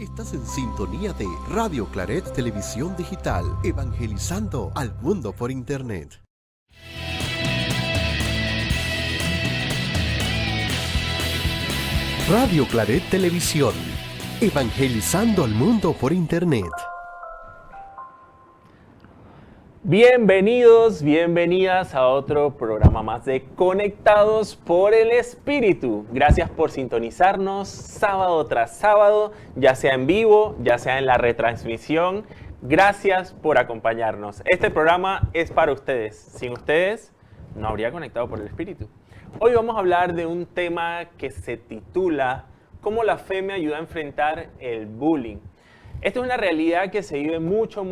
Estás en sintonía de Radio Claret Televisión Digital, evangelizando al mundo por Internet. Radio Claret Televisión, evangelizando al mundo por Internet. Bienvenidos, bienvenidas a otro programa más de Conectados por el Espíritu. Gracias por sintonizarnos sábado tras sábado, ya sea en vivo, ya sea en la retransmisión. Gracias por acompañarnos. Este programa es para ustedes. Sin ustedes, no habría Conectado por el Espíritu. Hoy vamos a hablar de un tema que se titula ¿Cómo la fe me ayuda a enfrentar el bullying? Esto es una realidad que se vive mucho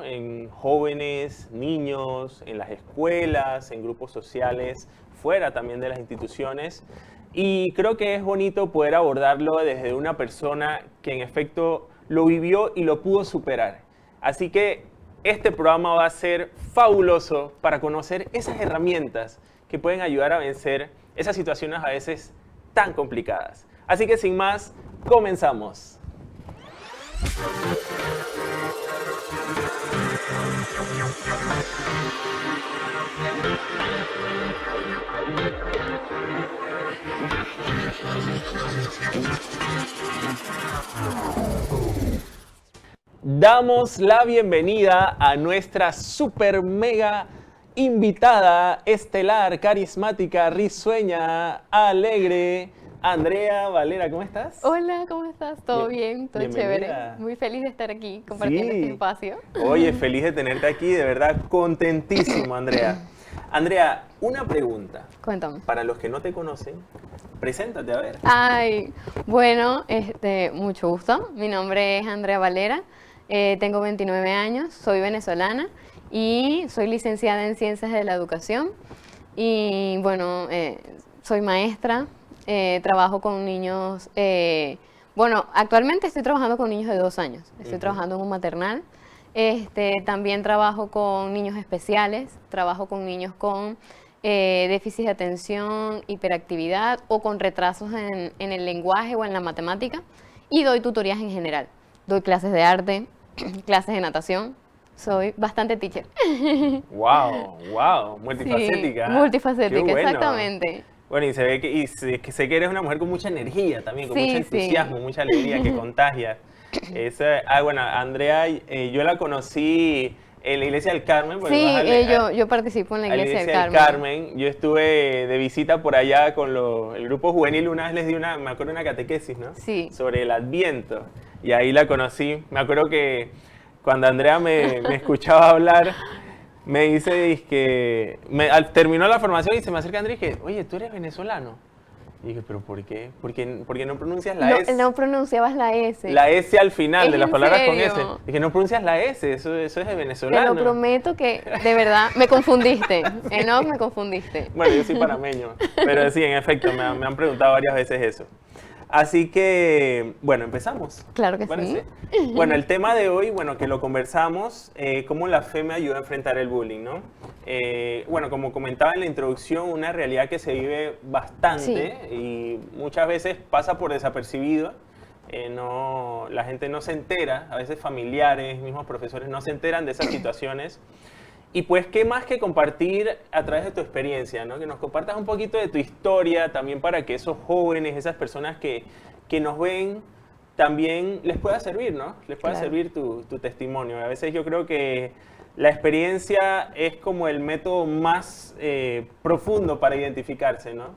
en jóvenes, niños, en las escuelas, en grupos sociales, fuera también de las instituciones. Y creo que es bonito poder abordarlo desde una persona que en efecto lo vivió y lo pudo superar. Así que este programa va a ser fabuloso para conocer esas herramientas que pueden ayudar a vencer esas situaciones a veces tan complicadas. Así que sin más, comenzamos. Damos la bienvenida a nuestra super mega invitada estelar, carismática, risueña, alegre, Andrea Valera. ¿Cómo estás? Hola, ¿cómo estás? ¿Todo bien? ¿Todo chévere? Muy feliz de estar aquí compartiendo este espacio. Oye, feliz de tenerte aquí, de verdad contentísimo, Andrea. Andrea, una pregunta. Cuéntame. Para los que no te conocen, preséntate a ver. Ay, bueno, mucho gusto. Mi nombre es Andrea Valera, tengo 29 años, soy venezolana y soy licenciada en Ciencias de la Educación. Y bueno, soy maestra, trabajo con niños, actualmente estoy trabajando con niños de 2 años. Estoy trabajando en un maternal. También trabajo con niños especiales, trabajo con niños con déficit de atención, hiperactividad o con retrasos en el lenguaje o en la matemática, y doy tutorías en general. Doy clases de arte, clases de natación. Soy bastante teacher. Wow, multifacética. Sí, multifacética, Qué bueno. Exactamente. Bueno, y se ve que sé que eres una mujer con mucha energía también, con mucho entusiasmo, mucha alegría que contagia. Bueno, Andrea, yo la conocí en la Iglesia del Carmen. Sí, yo participo en la Iglesia del Carmen. Yo estuve de visita por allá con el grupo juvenil. Una vez les di me acuerdo, una catequesis, ¿no? Sí. Sobre el Adviento. Y ahí la conocí. Me acuerdo que cuando Andrea me escuchaba hablar, me dice que terminó la formación y se me acerca Andrea y dije, oye, ¿tú eres venezolano? Y dije, ¿pero por qué? ¿Por qué no pronuncias la S? No pronunciabas la S. La S al final de las palabras con serio? S. Dije, no pronuncias la S, eso es de venezolano. Te lo prometo que, de verdad, me confundiste. Enoch, me confundiste. Bueno, yo soy panameño, pero sí, en efecto, me han preguntado varias veces eso. Así que, bueno, empezamos. Claro que sí. Bueno, el tema de hoy, que lo conversamos, cómo la fe me ayuda a enfrentar el bullying, ¿no? Bueno, como comentaba en la introducción, una realidad que se vive bastante y muchas veces pasa por desapercibido. La gente no se entera, a veces familiares, mismos profesores no se enteran de esas situaciones. Y pues, ¿qué más que compartir a través de tu experiencia, ¿no? Que nos compartas un poquito de tu historia también para que esos jóvenes, esas personas que nos ven, también les pueda servir, ¿no? Les pueda servir tu testimonio. A veces yo creo que la experiencia es como el método más profundo para identificarse, ¿no?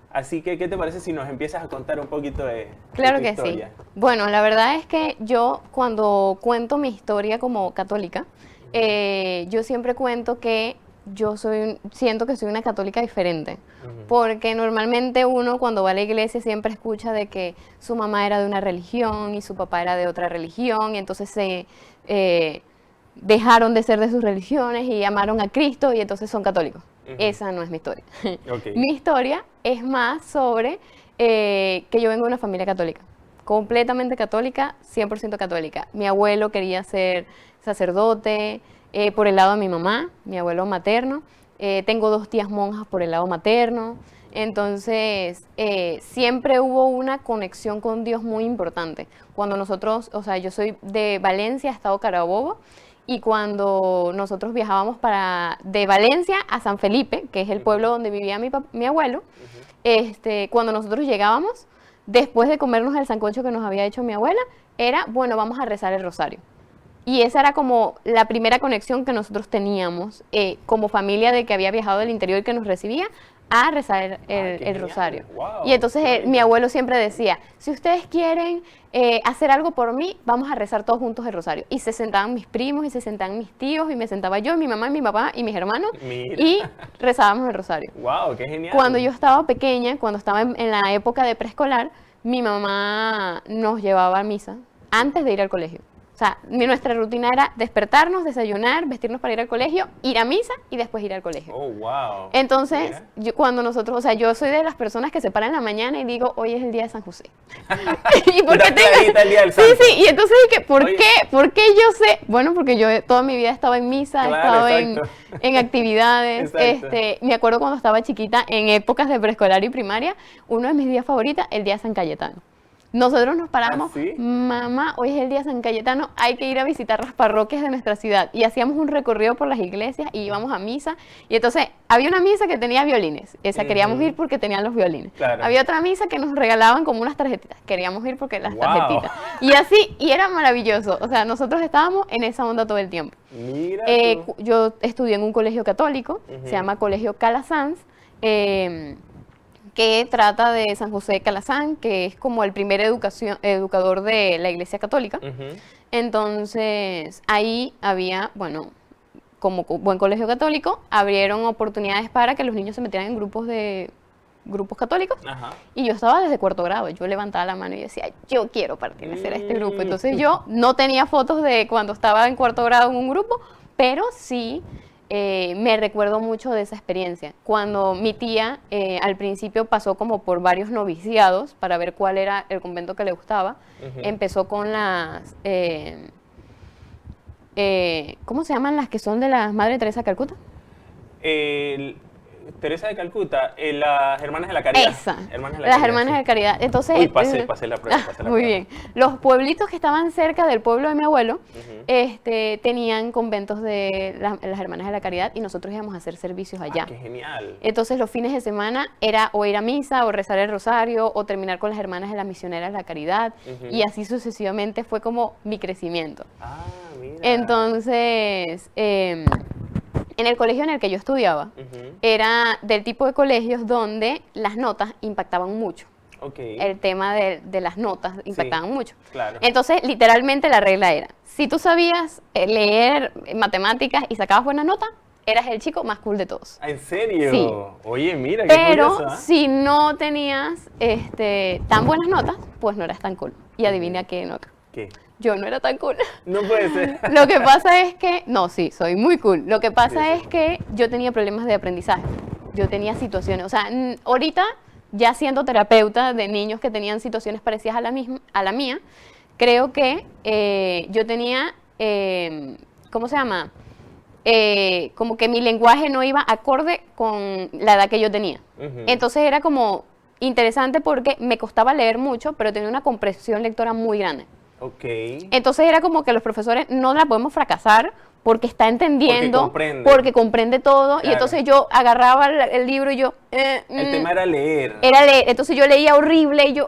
Así que, ¿qué te parece si nos empiezas a contar un poquito de tu historia? Claro que sí. Bueno, la verdad es que yo, cuando cuento mi historia como católica, yo siempre cuento que siento que soy una católica diferente, porque normalmente uno cuando va a la iglesia siempre escucha de que su mamá era de una religión y su papá era de otra religión, y entonces dejaron de ser de sus religiones y amaron a Cristo y entonces son católicos. Esa no es mi historia. Mi historia es más sobre que yo vengo de una familia católica, completamente católica, 100% católica. Mi abuelo quería ser sacerdote, por el lado de mi mamá, mi abuelo materno. Tengo 2 tías monjas por el lado materno. Entonces, siempre hubo una conexión con Dios muy importante. Cuando nosotros, o sea, yo soy de Valencia, estado Carabobo, y cuando nosotros viajábamos de Valencia a San Felipe, que es el pueblo donde vivía mi abuelo, cuando nosotros llegábamos, después de comernos el sancocho que nos había hecho mi abuela, era, bueno, vamos a rezar el rosario. Y esa era como la primera conexión que nosotros teníamos como familia de que había viajado del interior y que nos recibía a rezar el rosario. Wow, y entonces mi abuelo siempre decía, si ustedes quieren hacer algo por mí, vamos a rezar todos juntos el rosario. Y se sentaban mis primos y se sentaban mis tíos y me sentaba yo, mi mamá, mi papá y mis hermanos. Mira. Y rezábamos el rosario. Wow, qué genial. Cuando yo estaba pequeña, cuando estaba en la época de preescolar, mi mamá nos llevaba a misa antes de ir al colegio. O sea, nuestra rutina era despertarnos, desayunar, vestirnos para ir al colegio, ir a misa y después ir al colegio. Oh, wow. Entonces, cuando nosotros, o sea, yo soy de las personas que se paran en la mañana y digo, hoy es el día de San José. ¿Y por qué clarita el día del santo. Sí, y entonces dije, ¿por Oye. qué? ¿Por qué yo sé? Bueno, porque yo toda mi vida he estado en misa, he Claro, estado en actividades. Exacto. Me acuerdo cuando estaba chiquita, en épocas de preescolar y primaria, uno de mis días favoritos, el día de San Cayetano. Nosotros nos paramos, ¿Ah, sí? mamá, hoy es el día de San Cayetano, hay que ir a visitar las parroquias de nuestra ciudad. Y hacíamos un recorrido por las iglesias y íbamos a misa. Y entonces, había una misa que tenía violines. Esa queríamos ir porque tenían los violines. Claro. Había otra misa que nos regalaban como unas tarjetitas. Queríamos ir porque las Wow. tarjetitas. Y así, y era maravilloso. O sea, nosotros estábamos en esa onda todo el tiempo. Mira tú. Yo estudié en un colegio católico, se llama Colegio Calasanz, que trata de San José de Calazán, que es como el primer educador de la Iglesia Católica. Entonces, ahí había, bueno, como buen colegio católico, abrieron oportunidades para que los niños se metieran en grupos católicos. Ajá. Y yo estaba desde cuarto grado, yo levantaba la mano y decía, yo quiero pertenecer a este grupo. Entonces yo no tenía fotos de cuando estaba en cuarto grado en un grupo, pero sí me recuerdo mucho de esa experiencia. Cuando mi tía al principio pasó como por varios noviciados para ver cuál era el convento que le gustaba, empezó con las... ¿cómo se llaman las que son de la Madre Teresa de Calcuta? Teresa de Calcuta, las Hermanas de la Caridad. Esa, Hermanas las Hermanas de la Caridad. Entonces, Uy, pasé la prueba. muy bien. Los pueblitos que estaban cerca del pueblo de mi abuelo tenían conventos de las Hermanas de la Caridad y nosotros íbamos a hacer servicios allá. ¡Qué genial! Entonces los fines de semana era o ir a misa o rezar el rosario o terminar con las Hermanas de las Misioneras de la Caridad y así sucesivamente fue como mi crecimiento. Ah, mira. Entonces, en el colegio en el que yo estudiaba, era del tipo de colegios donde las notas impactaban mucho. Okay. El tema de las notas impactaban mucho. Claro. Entonces, literalmente la regla era, si tú sabías leer matemáticas y sacabas buenas notas, eras el chico más cool de todos. ¿En serio? Sí. Oye, mira, qué Pero curioso, ¿eh? si no tenías tan buenas notas, pues no eras tan cool. Y adivina qué nota. ¿Qué? Yo no era tan cool. No puede ser. Lo que pasa es que, no, sí, soy muy cool. Lo que pasa Sí, sí. es que yo tenía problemas de aprendizaje. Yo tenía situaciones, o sea, ahorita ya siendo terapeuta de niños que tenían situaciones parecidas a la mía, creo que yo tenía, ¿cómo se llama? Como que mi lenguaje no iba acorde con la edad que yo tenía. Entonces era como interesante porque me costaba leer mucho, pero tenía una comprensión lectora muy grande. Ok. Entonces era como que los profesores no la podemos fracasar porque está entendiendo, Porque comprende. comprende todo. Claro. Y entonces yo agarraba el libro y yo... El tema era leer. Era leer. Entonces yo leía horrible y yo...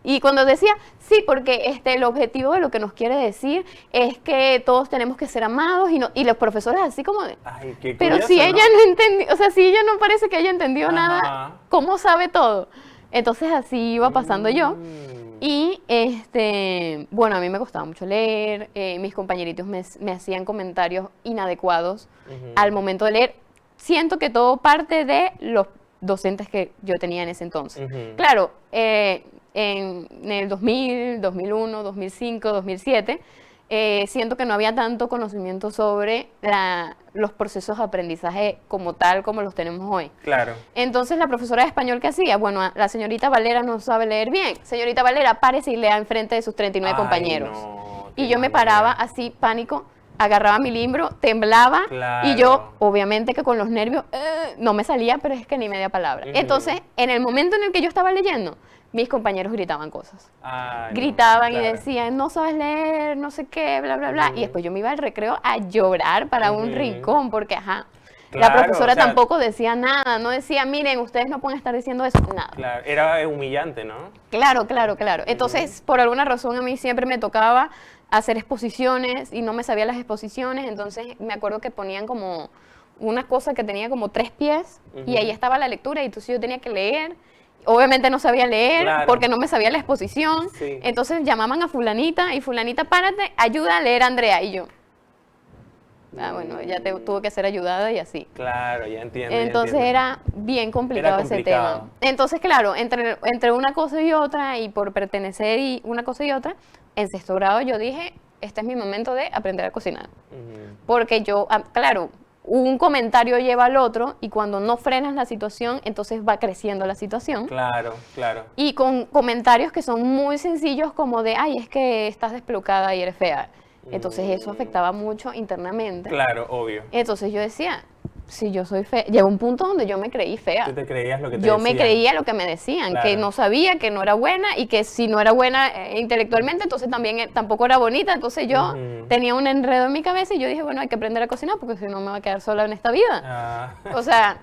Y cuando decía, sí, porque el objetivo de lo que nos quiere decir es que todos tenemos que ser amados y los profesores así como de... Ay, qué Pero curioso, si ¿no? ella no entendió, o sea, si ella no parece que haya entendido Ajá. nada, ¿cómo sabe todo? Entonces así iba pasando yo. Y, bueno, a mí me gustaba mucho leer, mis compañeritos me hacían comentarios inadecuados al momento de leer. Siento que todo parte de los docentes que yo tenía en ese entonces. Claro, en el 2000, 2001, 2005, 2007, siento que no había tanto conocimiento sobre los procesos de aprendizaje como tal, como los tenemos hoy. Claro. Entonces la profesora de español que hacía, bueno, la señorita Valera no sabe leer bien. Señorita Valera, párese y lea enfrente de sus 39 Ay, compañeros. no, Y qué yo me mala paraba idea. así, pánico, agarraba mi libro, temblaba Claro. y yo, obviamente que con los nervios, no me salía, pero es que ni media palabra. Ujú. Entonces, en el momento en el que yo estaba leyendo, mis compañeros gritaban cosas. Ay, no, Gritaban y claro. decían, no sabes leer, no sé qué, bla, bla, bla. Ujú. Y después yo me iba al recreo a llorar para un Ujú. rincón, porque, ajá, la Claro, profesora o sea, tampoco decía nada, no decía, miren, ustedes no pueden estar diciendo eso, nada. Claro, era humillante, ¿no? Claro, claro, claro. Entonces, por alguna razón a mí siempre me tocaba hacer exposiciones y no me sabía las exposiciones, entonces me acuerdo que ponían como una cosa que tenía como 3 pies y Ujú. ahí estaba la lectura y entonces yo tenía que leer. Obviamente no sabía leer Claro. porque no me sabía la exposición, Sí. entonces llamaban a fulanita y fulanita, párate, ayuda a leer a Andrea y yo. Bueno, ya tuve que ser ayudada y así. Claro, ya entiendo. Entonces era bien complicado, ese complicado. tema. Entonces, claro, entre una cosa y otra y por pertenecer y una cosa y otra, en 6º grado yo dije, este es mi momento de aprender a cocinar. Ujú. Porque yo, claro, un comentario lleva al otro y cuando no frenas la situación, entonces va creciendo la situación. Claro, claro. Y con comentarios que son muy sencillos como de, ay, es que estás despelucada y eres fea. Entonces eso afectaba mucho internamente. Claro, obvio. Entonces yo decía, si yo soy fea, llegó un punto donde yo me creí fea. Tú te creías lo que te Yo me decían. creía lo que me decían, Claro. que no sabía, que no era buena y que si no era buena intelectualmente, entonces también tampoco era bonita. Entonces yo Ujú. tenía un enredo en mi cabeza y yo dije, bueno, hay que aprender a cocinar porque si no me va a quedar sola en esta vida. Ah, O sea,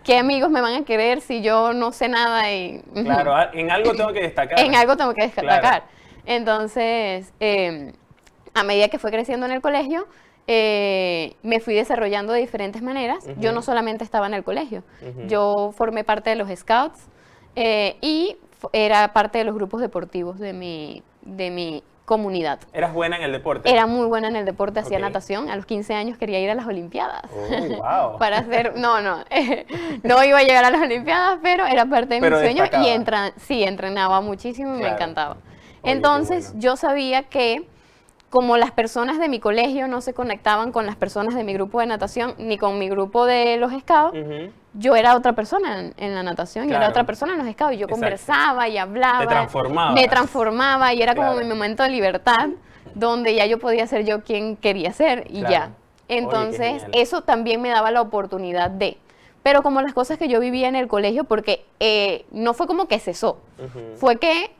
¿qué amigos me van a querer si yo no sé nada y claro, en algo tengo que destacar. en algo tengo que destacar? Claro. Entonces, a medida que fue creciendo en el colegio, me fui desarrollando de diferentes maneras. Yo no solamente estaba en el colegio, Ujú. yo formé parte de los scouts y era parte de los grupos deportivos de mi comunidad. ¿Eras buena en el deporte? Era muy buena en el deporte, hacía Ok. natación. A los 15 años quería ir a las Olimpiadas. Oh, wow. Para hacer, no iba a llegar a las Olimpiadas, pero era parte de Pero mis sueños y destacaba. sí, entrenaba muchísimo y me Claro. encantaba. Oye, qué Entonces bueno. yo sabía que como las personas de mi colegio no se conectaban con las personas de mi grupo de natación ni con mi grupo de los scouts, Ujú. yo era otra persona en la natación, yo era Claro. otra persona en los scouts, y yo Exacto. conversaba y hablaba, Te transformabas. me transformaba y era como Claro. mi momento de libertad, donde ya yo podía ser yo quien quería ser y Claro. ya. Oye, qué Entonces, genial. eso también me daba la oportunidad de... Pero como las cosas que yo vivía en el colegio, porque no fue como que cesó, Ujú. fue que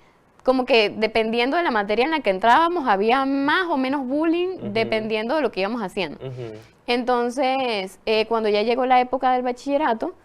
como que dependiendo de la materia en la que entrábamos, había más o menos bullying Ujú. dependiendo de lo que íbamos haciendo. Ujú. Entonces, cuando ya llegó la época del bachillerato,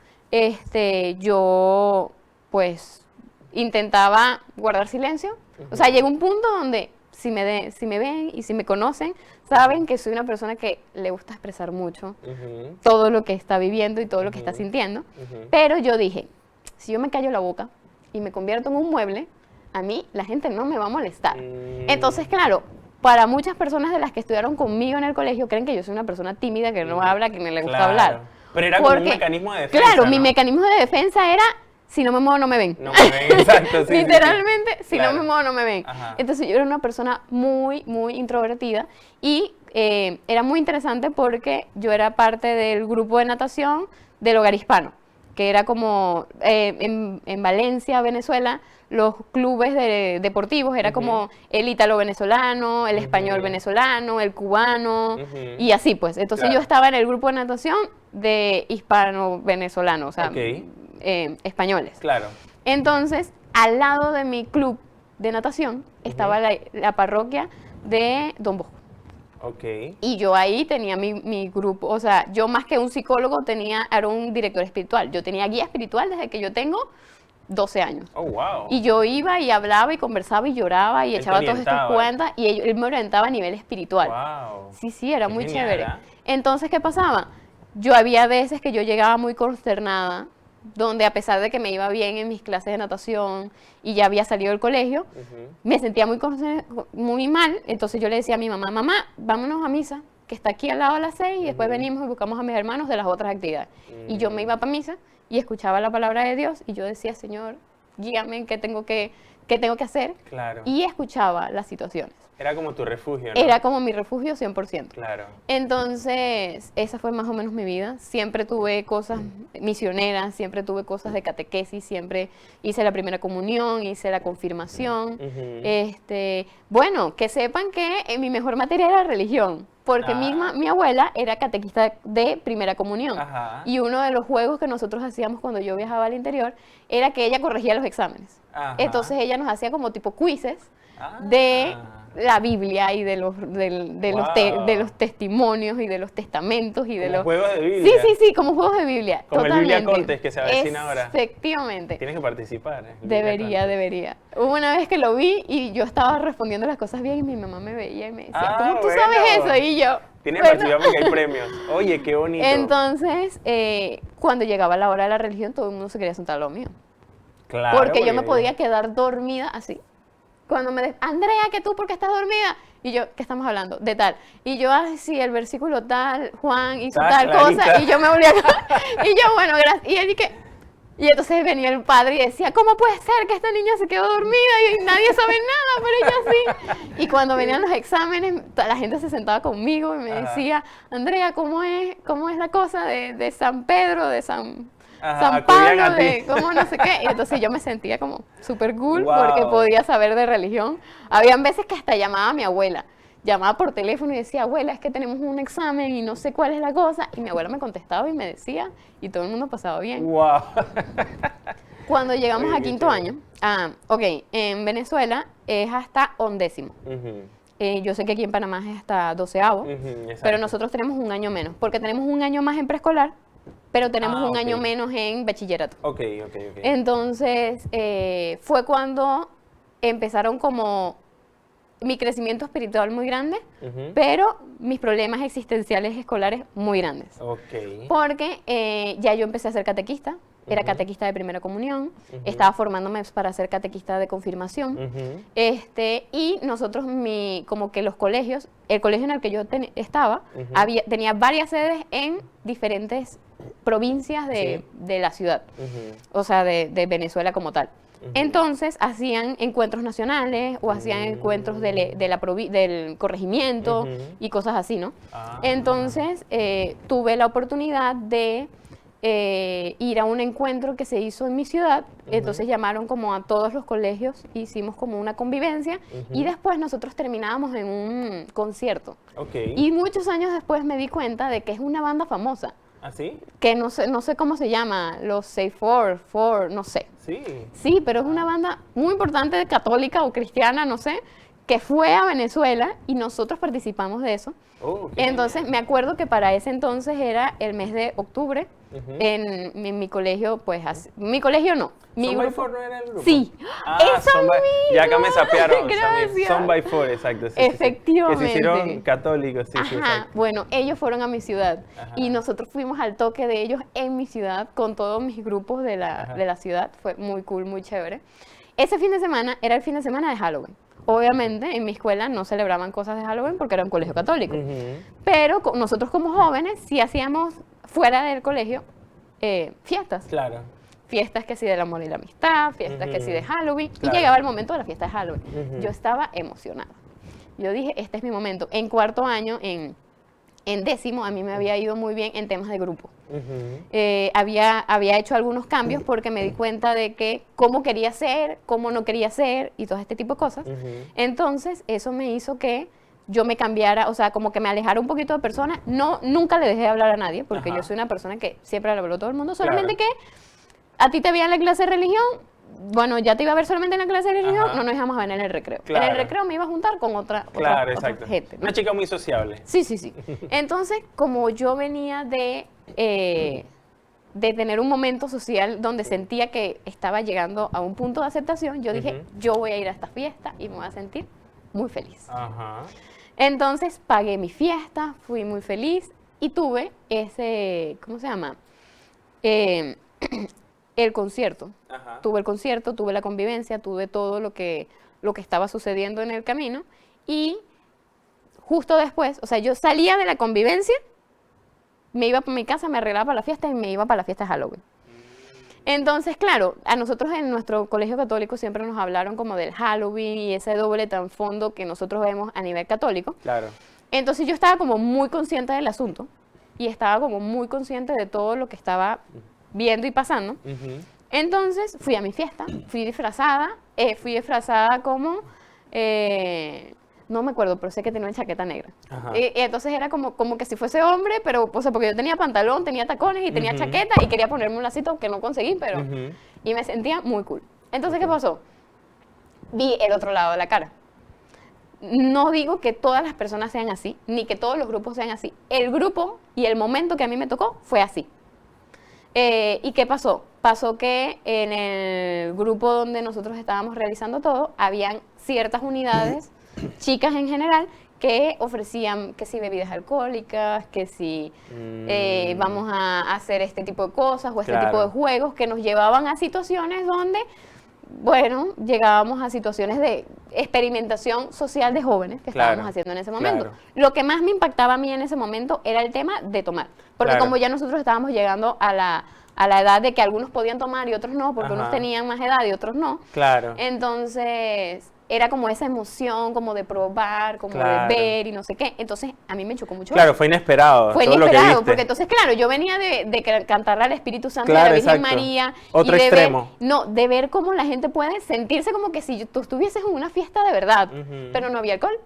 yo pues intentaba guardar silencio. O sea, llegó un punto donde si me ven y si me conocen, saben que soy una persona que le gusta expresar mucho Ujú. todo lo que está viviendo y todo lo que está Ujú. sintiendo. Ujú. Pero yo dije, si yo me callo la boca y me convierto en un mueble, a mí la gente no me va a molestar. Mm. Entonces, claro, para muchas personas de las que estudiaron conmigo en el colegio, creen que yo soy una persona tímida, que no habla, que no le gusta Claro. hablar. Pero era como un Porque, mecanismo de defensa, claro, mi ¿no? mecanismo de defensa era, si no me muevo, no me ven. No me ven, exacto, sí, sí, sí. Literalmente, si Claro. no me muevo, no me ven. Ajá. Entonces yo era una persona muy, muy introvertida y era muy interesante porque yo era parte del grupo de natación del Hogar Hispano, que era como en Valencia, Venezuela, los clubes deportivos, era como el ítalo-venezolano, el español venezolano, el cubano, Ujú. y así pues. Entonces Claro. yo estaba en el grupo de natación de hispano-venezolano, o sea, Ok. españoles. Claro. Entonces, al lado de mi club de natación estaba la parroquia de Don Bosco. Ok. Y yo ahí tenía mi grupo, o sea, yo más que un psicólogo era un director espiritual. Yo tenía guía espiritual desde que yo tengo 12 años. Oh, wow. Y yo iba y hablaba y conversaba y lloraba y Él te echaba todos estos orientaba. cuentas y él me orientaba a nivel espiritual. Wow. Sí, sí, era Qué muy genial, chévere. ¿ah? Entonces, ¿qué pasaba? Yo había veces que yo llegaba muy consternada, donde a pesar de que me iba bien en mis clases de natación y ya había salido del colegio, Ujú. me sentía muy mal. Entonces yo le decía a mi mamá, mamá, vámonos a misa, que está aquí al lado a las 6 y después venimos y buscamos a mis hermanos de las otras actividades. Y yo me iba para misa y escuchaba la palabra de Dios y yo decía, Señor, guíame en qué tengo que hacer. Claro. Y escuchaba las situaciones. Era como tu refugio, ¿no? Era como mi refugio 100%. Claro. Entonces, esa fue más o menos mi vida. Siempre tuve cosas misioneras, siempre tuve cosas de catequesis, siempre hice la primera comunión, hice la confirmación. Ujú. Bueno, que sepan que mi mejor materia era religión. porque mi abuela era catequista de primera comunión. Ajá. Y uno de los juegos que nosotros hacíamos cuando yo viajaba al interior era que ella corregía los exámenes. Ajá. Entonces ella nos hacía como tipo quizzes Ah. de la Biblia y de los Wow. testimonios y de los testamentos y de Como los juegos de Biblia. Sí, como juegos de Biblia. Como el totalmente. Biblia Contest que se avecina ahora. Efectivamente. Tienes que participar. el Biblia Debería, Contest. debería. Hubo una vez que lo vi y yo estaba respondiendo las cosas bien y mi mamá me veía y me decía, Ah, ¿cómo tú bueno. sabes eso? Y yo, Tienes que bueno. participar porque hay premios. Oye, qué bonito. Entonces, cuando llegaba la hora de la religión, todo el mundo se quería sentar a lo mío. Claro, Porque yo me podía quedar dormida así. Cuando me decían, Andrea, ¿que tú por qué estás dormida? Y yo, ¿qué estamos hablando? De tal. Y yo, ay, sí, el versículo tal, Juan hizo tal clarita. cosa. Y yo me volvía a... Y yo, bueno, gracias. Y él dije... Y entonces venía el padre y decía, ¿cómo puede ser que esta niña se quedó dormida y nadie sabe nada, pero ella sí? Y cuando venían los exámenes, la gente se sentaba conmigo y me Ajá. decía, Andrea, ¿cómo es la cosa de San Pedro, de San Ajá, acudían Pablo, a ti. de cómo no sé qué? Y entonces yo me sentía como súper cool Wow. porque podía saber de religión. Habían veces que hasta llamaba a mi abuela. Llamaba por teléfono y decía, abuela, es que tenemos un examen y no sé cuál es la cosa. Y mi abuela me contestaba y me decía, y todo el mundo pasaba bien. Wow. Cuando llegamos Oye, a qué quinto chévere. año, ok, en Venezuela es hasta 11º. Ujú, Yo sé que aquí en Panamá es hasta 12º, ujú, exacto. pero nosotros tenemos un año menos, porque tenemos un año más en preescolar, pero tenemos Ah, un año ok. menos en bachillerato. Ok. Entonces, fue cuando empezaron como mi crecimiento espiritual muy grande, Ujú. pero mis problemas existenciales escolares muy grandes. Ok. Porque ya yo empecé a ser catequista, era Ujú. catequista de primera comunión, Ujú. estaba formándome para ser catequista de confirmación. Ujú. Y nosotros, como que los colegios, el colegio en el que yo estaba, Ujú. tenía varias sedes en diferentes provincias Sí. de la ciudad, Ujú. o sea, de Venezuela como tal. Ujú. Entonces hacían encuentros nacionales o hacían encuentros del corregimiento Ujú. y cosas así, ¿no? Ah. Entonces tuve la oportunidad de ir a un encuentro que se hizo en mi ciudad. Entonces llamaron como a todos los colegios, hicimos como una convivencia y Ujú. después nosotros terminábamos en un concierto. Ok. Y muchos años después me di cuenta de que es una banda famosa, ¿Así? que no sé cómo se llama, los Say Four, no sé. Sí. Sí, pero es una banda muy importante, católica o cristiana, no sé, que fue a Venezuela y nosotros participamos de eso. Oh, qué Entonces, genial. me acuerdo que para ese entonces era el mes de octubre. Ujú. En mi colegio, pues, mi colegio no. Mi Son by grupo. Four no era el grupo. Sí. Ah, ¡Eso Son by- Ya acá me mismo! sapearon. Gracias. Son by Four, exacto. Sí, sí, sí. Efectivamente. Que se hicieron católicos, sí, sí, Ajá, exacto. bueno, ellos fueron a mi ciudad Ajá. y nosotros fuimos al toque de ellos en mi ciudad con todos mis grupos de Ajá. la ciudad. Fue muy cool, muy chévere. Ese fin de semana era el fin de semana de Halloween. Obviamente en mi escuela no celebraban cosas de Halloween porque era un colegio católico. Ujú. Pero nosotros como jóvenes sí hacíamos fuera del colegio fiestas. Claro. Fiestas que sí del amor y la amistad, fiestas que sí de Ujú. Halloween. Claro. Y llegaba el momento de la fiesta de Halloween. Ujú. Yo estaba emocionada. Yo dije, este es mi momento. En cuarto año, en 10º, a mí me había ido muy bien en temas de grupo. Ujú. Había hecho algunos cambios porque me di cuenta de que cómo quería ser, cómo no quería ser y todo este tipo de cosas. Ujú. Entonces, eso me hizo que yo me cambiara, o sea, como que me alejara un poquito de personas. Nunca le dejé de hablar a nadie porque Ajá. yo soy una persona que siempre le hablo a todo el mundo, solamente Claro. que a ti te veía en la clase de religión, bueno, ya te iba a ver solamente en la clase de religión, Ajá. no nos íbamos a ver en el recreo. En Claro. el recreo me iba a juntar con otra Claro, otra exacto. gente, ¿no? Una chica muy sociable. Sí. Entonces, como yo venía de tener un momento social donde sentía que estaba llegando a un punto de aceptación, yo dije, Ujú. yo voy a ir a esta fiesta y me voy a sentir muy feliz. Ajá. Entonces, pagué mi fiesta, fui muy feliz y tuve ese, ¿cómo se llama? El concierto. Ajá. Tuve el concierto, tuve la convivencia, tuve todo lo que estaba sucediendo en el camino y justo después, o sea, yo salía de la convivencia, me iba para mi casa, me arreglaba para la fiesta y me iba para la fiesta de Halloween. Entonces, claro, a nosotros en nuestro colegio católico siempre nos hablaron como del Halloween y ese doble trasfondo que nosotros vemos a nivel católico. Claro. Entonces yo estaba como muy consciente del asunto y estaba como muy consciente de todo lo que estaba viendo y pasando. Ujú. Entonces fui a mi fiesta, fui disfrazada como no me acuerdo, pero sé que tenía una chaqueta negra. Ajá. Y entonces era como que si fuese hombre, pero, o sea, porque yo tenía pantalón, tenía tacones y tenía Ujú. chaqueta y quería ponerme un lacito que no conseguí, pero... Ujú. Y me sentía muy cool. Entonces, ¿qué Ok. pasó? Vi el otro lado de la cara. No digo que todas las personas sean así, ni que todos los grupos sean así. El grupo y el momento que a mí me tocó fue así. ¿Y qué pasó? Pasó que en el grupo donde nosotros estábamos realizando todo, habían ciertas unidades, chicas en general, que ofrecían que si bebidas alcohólicas, que si vamos a hacer este tipo de cosas o este Claro. tipo de juegos que nos llevaban a situaciones donde, bueno, llegábamos a situaciones de experimentación social de jóvenes que Claro, estábamos haciendo en ese momento. claro. Lo que más me impactaba a mí en ese momento era el tema de tomar. Porque Claro. como ya nosotros estábamos llegando a la edad de que algunos podían tomar y otros no, porque Ajá. unos tenían más edad y otros no. Claro. Entonces, era como esa emoción, como de probar, como Claro. de ver y no sé qué. Entonces, a mí me chocó mucho Claro, eso. fue inesperado. Fue todo lo que inesperado, viste. porque entonces, claro, yo venía de cantarle al Espíritu Santo y a Claro, la Virgen exacto. María. Otro y de extremo. de ver cómo la gente puede sentirse como que si tú estuvieses en una fiesta de verdad, Ujú. pero no había alcohol.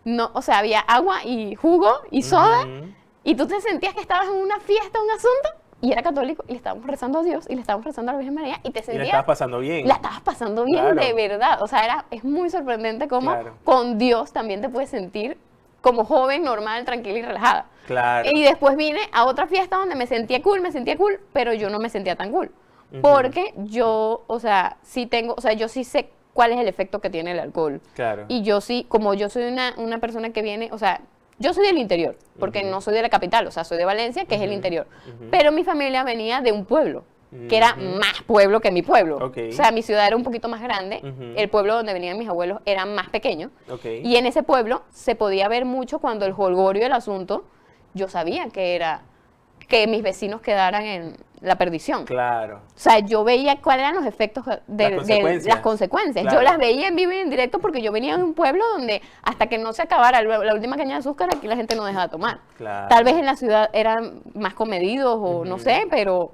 No, o sea, había agua y jugo y soda, Ujú. y tú te sentías que estabas en una fiesta, un asunto, y era católico, y le estábamos rezando a Dios, y le estábamos rezando a la Virgen María, y te Y la sentías... estabas pasando bien. La estabas pasando bien Claro. de verdad. O sea, es muy sorprendente cómo Claro. con Dios también te puedes sentir como joven, normal, tranquila y relajada. Claro. Y después vine a otra fiesta donde me sentía cool, pero yo no me sentía tan cool. Ujú. Porque yo, o sea, yo sí sé cuál es el efecto que tiene el alcohol. Claro. Y yo sí, como yo soy una persona que viene, o sea, yo soy del interior, porque Ujú. no soy de la capital, o sea, soy de Valencia, que es el Ujú. interior. Ujú. Pero mi familia venía de un pueblo, que era Ujú. más pueblo que mi pueblo. Ok. O sea, mi ciudad era un poquito más grande, Ujú. el pueblo donde venían mis abuelos era más pequeño. Ok. Y en ese pueblo se podía ver mucho cuando el jolgorio del asunto, yo sabía que era que mis vecinos quedaran en la perdición. Claro. O sea, yo veía cuáles eran los efectos de consecuencias. las consecuencias. Claro. Yo las veía en vivo y en directo porque yo venía de un pueblo donde hasta que no se acabara la última caña de azúcar, aquí la gente no dejaba de tomar. Claro. Tal vez en la ciudad eran más comedidos o no Ujú. sé, pero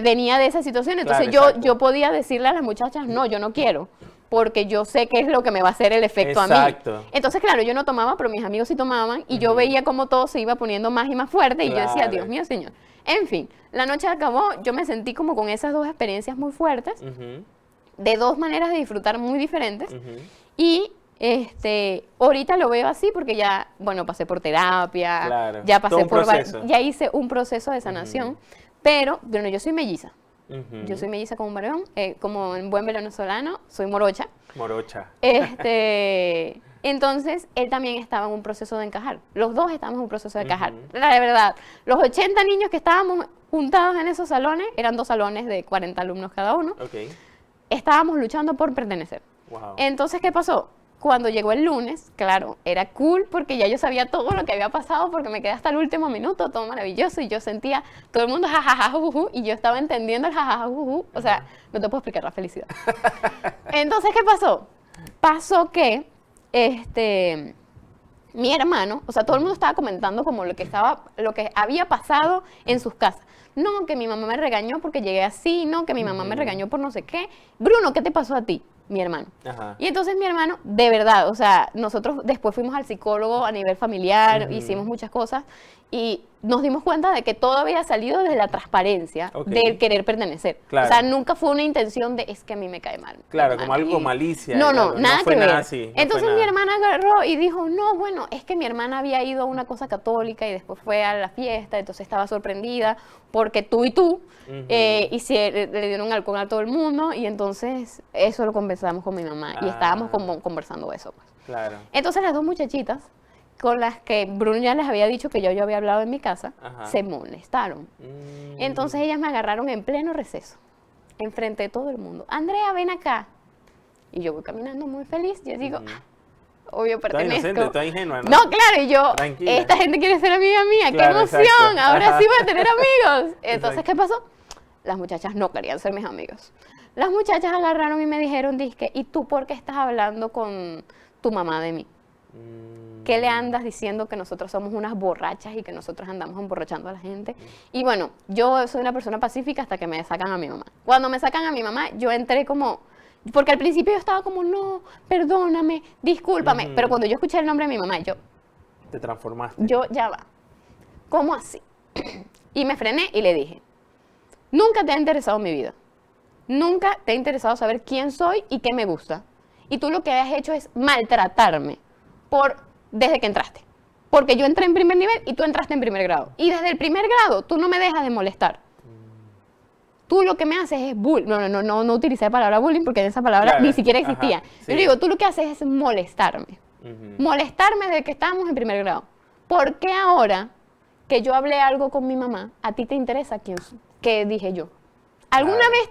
venía de esa situación. Entonces Claro, exacto. yo podía decirle a las muchachas, no, yo no quiero, porque yo sé qué es lo que me va a hacer el efecto a Exacto. mí. Entonces, claro, yo no tomaba, pero mis amigos sí tomaban y yo Ujú. veía cómo todo se iba poniendo más y más fuerte y yo decía, Claro. Dios mío, Señor. En fin, la noche acabó, yo me sentí como con esas dos experiencias muy fuertes, Ujú. de dos maneras de disfrutar muy diferentes. Ujú. Y ahorita lo veo así porque ya, bueno, pasé por terapia, Claro, ya todo pasé un por, proceso. ya hice un proceso de sanación, pero bueno, yo soy melliza. Ujú. Yo soy melliza como un varón, como en buen venezolano, soy morocha. Morocha. Entonces, él también estaba en un proceso de encajar. Los dos estábamos en un proceso de encajar. Ujú. La verdad, los 80 niños que estábamos juntados en esos salones, eran 2 salones de 40 alumnos cada uno, Ok. estábamos luchando por pertenecer. Wow. Entonces, ¿qué pasó? Cuando llegó el lunes, claro, era cool porque ya yo sabía todo lo que había pasado porque me quedé hasta el último minuto, todo maravilloso y yo sentía todo el mundo jajaja juju y yo estaba entendiendo el jajaja juju, o sea, no te puedo explicar la felicidad. Entonces, ¿qué pasó? Pasó que mi hermano, o sea, todo el mundo estaba comentando como lo que había pasado en sus casas. No, que mi mamá me regañó porque llegué así, no, que mi mamá me regañó por no sé qué. Bruno, ¿qué te pasó a ti? Mi hermano. Ajá. Y entonces mi hermano, de verdad, o sea, nosotros después fuimos al psicólogo a nivel familiar, Ujú. hicimos muchas cosas y nos dimos cuenta de que todo había salido desde la transparencia, Ok. del querer pertenecer. Claro. O sea, nunca fue una intención de, es que a mí me cae mal. Claro, mi como hermana, algo con malicia. No, claro, nada fue que ver. nada así, no fue Entonces mi nada. hermana agarró y dijo, no, bueno, es que mi hermana había ido a una cosa católica y después fue a la fiesta, entonces estaba sorprendida porque tú y tú Ujú. le dieron alcohol a todo el mundo y entonces eso lo conversamos con mi mamá y estábamos Ah. como conversando eso. Pues. Claro. Entonces las dos muchachitas con las que Bruno ya les había dicho que yo había hablado en mi casa, Ajá. se molestaron. Mm. Entonces ellas me agarraron en pleno receso, enfrente de todo el mundo. Andrea, ven acá. Y yo voy caminando muy feliz, yo digo, Ujú. obvio Toda pertenezco. inocente, toda ingenua, ¿no? No, claro, y yo, Tranquila. esta gente quiere ser amiga mía, Claro, qué emoción, exacto. ahora Ajá. sí voy a tener amigos. Entonces, Exacto. ¿qué pasó? Las muchachas no querían ser mis amigos. Las muchachas agarraron y me dijeron, dizque, ¿y tú por qué estás hablando con tu mamá de mí? Mm. ¿Qué le andas diciendo que nosotros somos unas borrachas y que nosotros andamos emborrachando a la gente? Y bueno, yo soy una persona pacífica hasta que me sacan a mi mamá. Cuando me sacan a mi mamá, yo entré como Porque al principio yo estaba como, no, perdóname, discúlpame. Pero cuando yo escuché el nombre de mi mamá, Te transformaste. ya va. ¿Cómo así? Y me frené y le dije, nunca te ha interesado mi vida. Nunca te ha interesado saber quién soy y qué me gusta. Y tú lo que has hecho es maltratarme desde que entraste. Porque yo entré en primer nivel y tú entraste en primer grado. Y desde el primer grado tú no me dejas de molestar. Tú lo que me haces es bullying. No utilicé la palabra bullying porque esa palabra ni siquiera existía. Ajá, sí. Yo le digo, tú lo que haces es molestarme. Molestarme desde que estábamos en primer grado. ¿Por qué ahora que yo hablé algo con mi mamá, a ti te interesa qué dije yo? ¿Alguna vez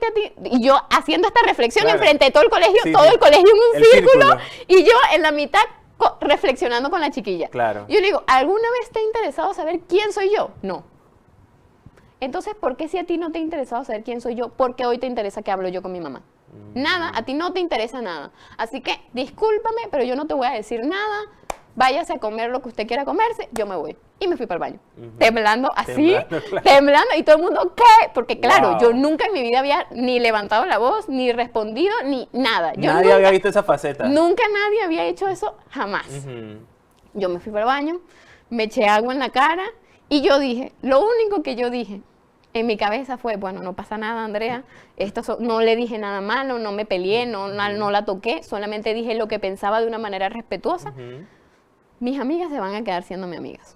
y yo haciendo esta reflexión enfrente de todo el colegio, el colegio en un círculo, y yo en la mitad reflexionando con la chiquilla? Claro. Yo le digo, ¿alguna vez te ha interesado saber quién soy yo? No. Entonces, ¿por qué si a ti no te ha interesado saber quién soy yo, por qué hoy te interesa que hablo yo con mi mamá? Nada, a ti no te interesa nada. Así que, discúlpame, pero yo no te voy a decir nada. Váyase a comer lo que usted quiera comerse, yo me voy. Y me fui para el baño. Temblando así, temblando. Y todo el mundo, ¿qué? Porque claro, yo nunca en mi vida había ni levantado la voz, ni respondido, ni nada. Nadie había visto esa faceta. Nunca nadie había hecho eso, jamás. Yo me fui para el baño, me eché agua en la cara y yo dije, lo único que yo dije en mi cabeza fue, bueno, no pasa nada, Andrea, no le dije nada malo, no me peleé, no la toqué, solamente dije lo que pensaba de una manera respetuosa. Mis amigas se van a quedar siendo mis amigas.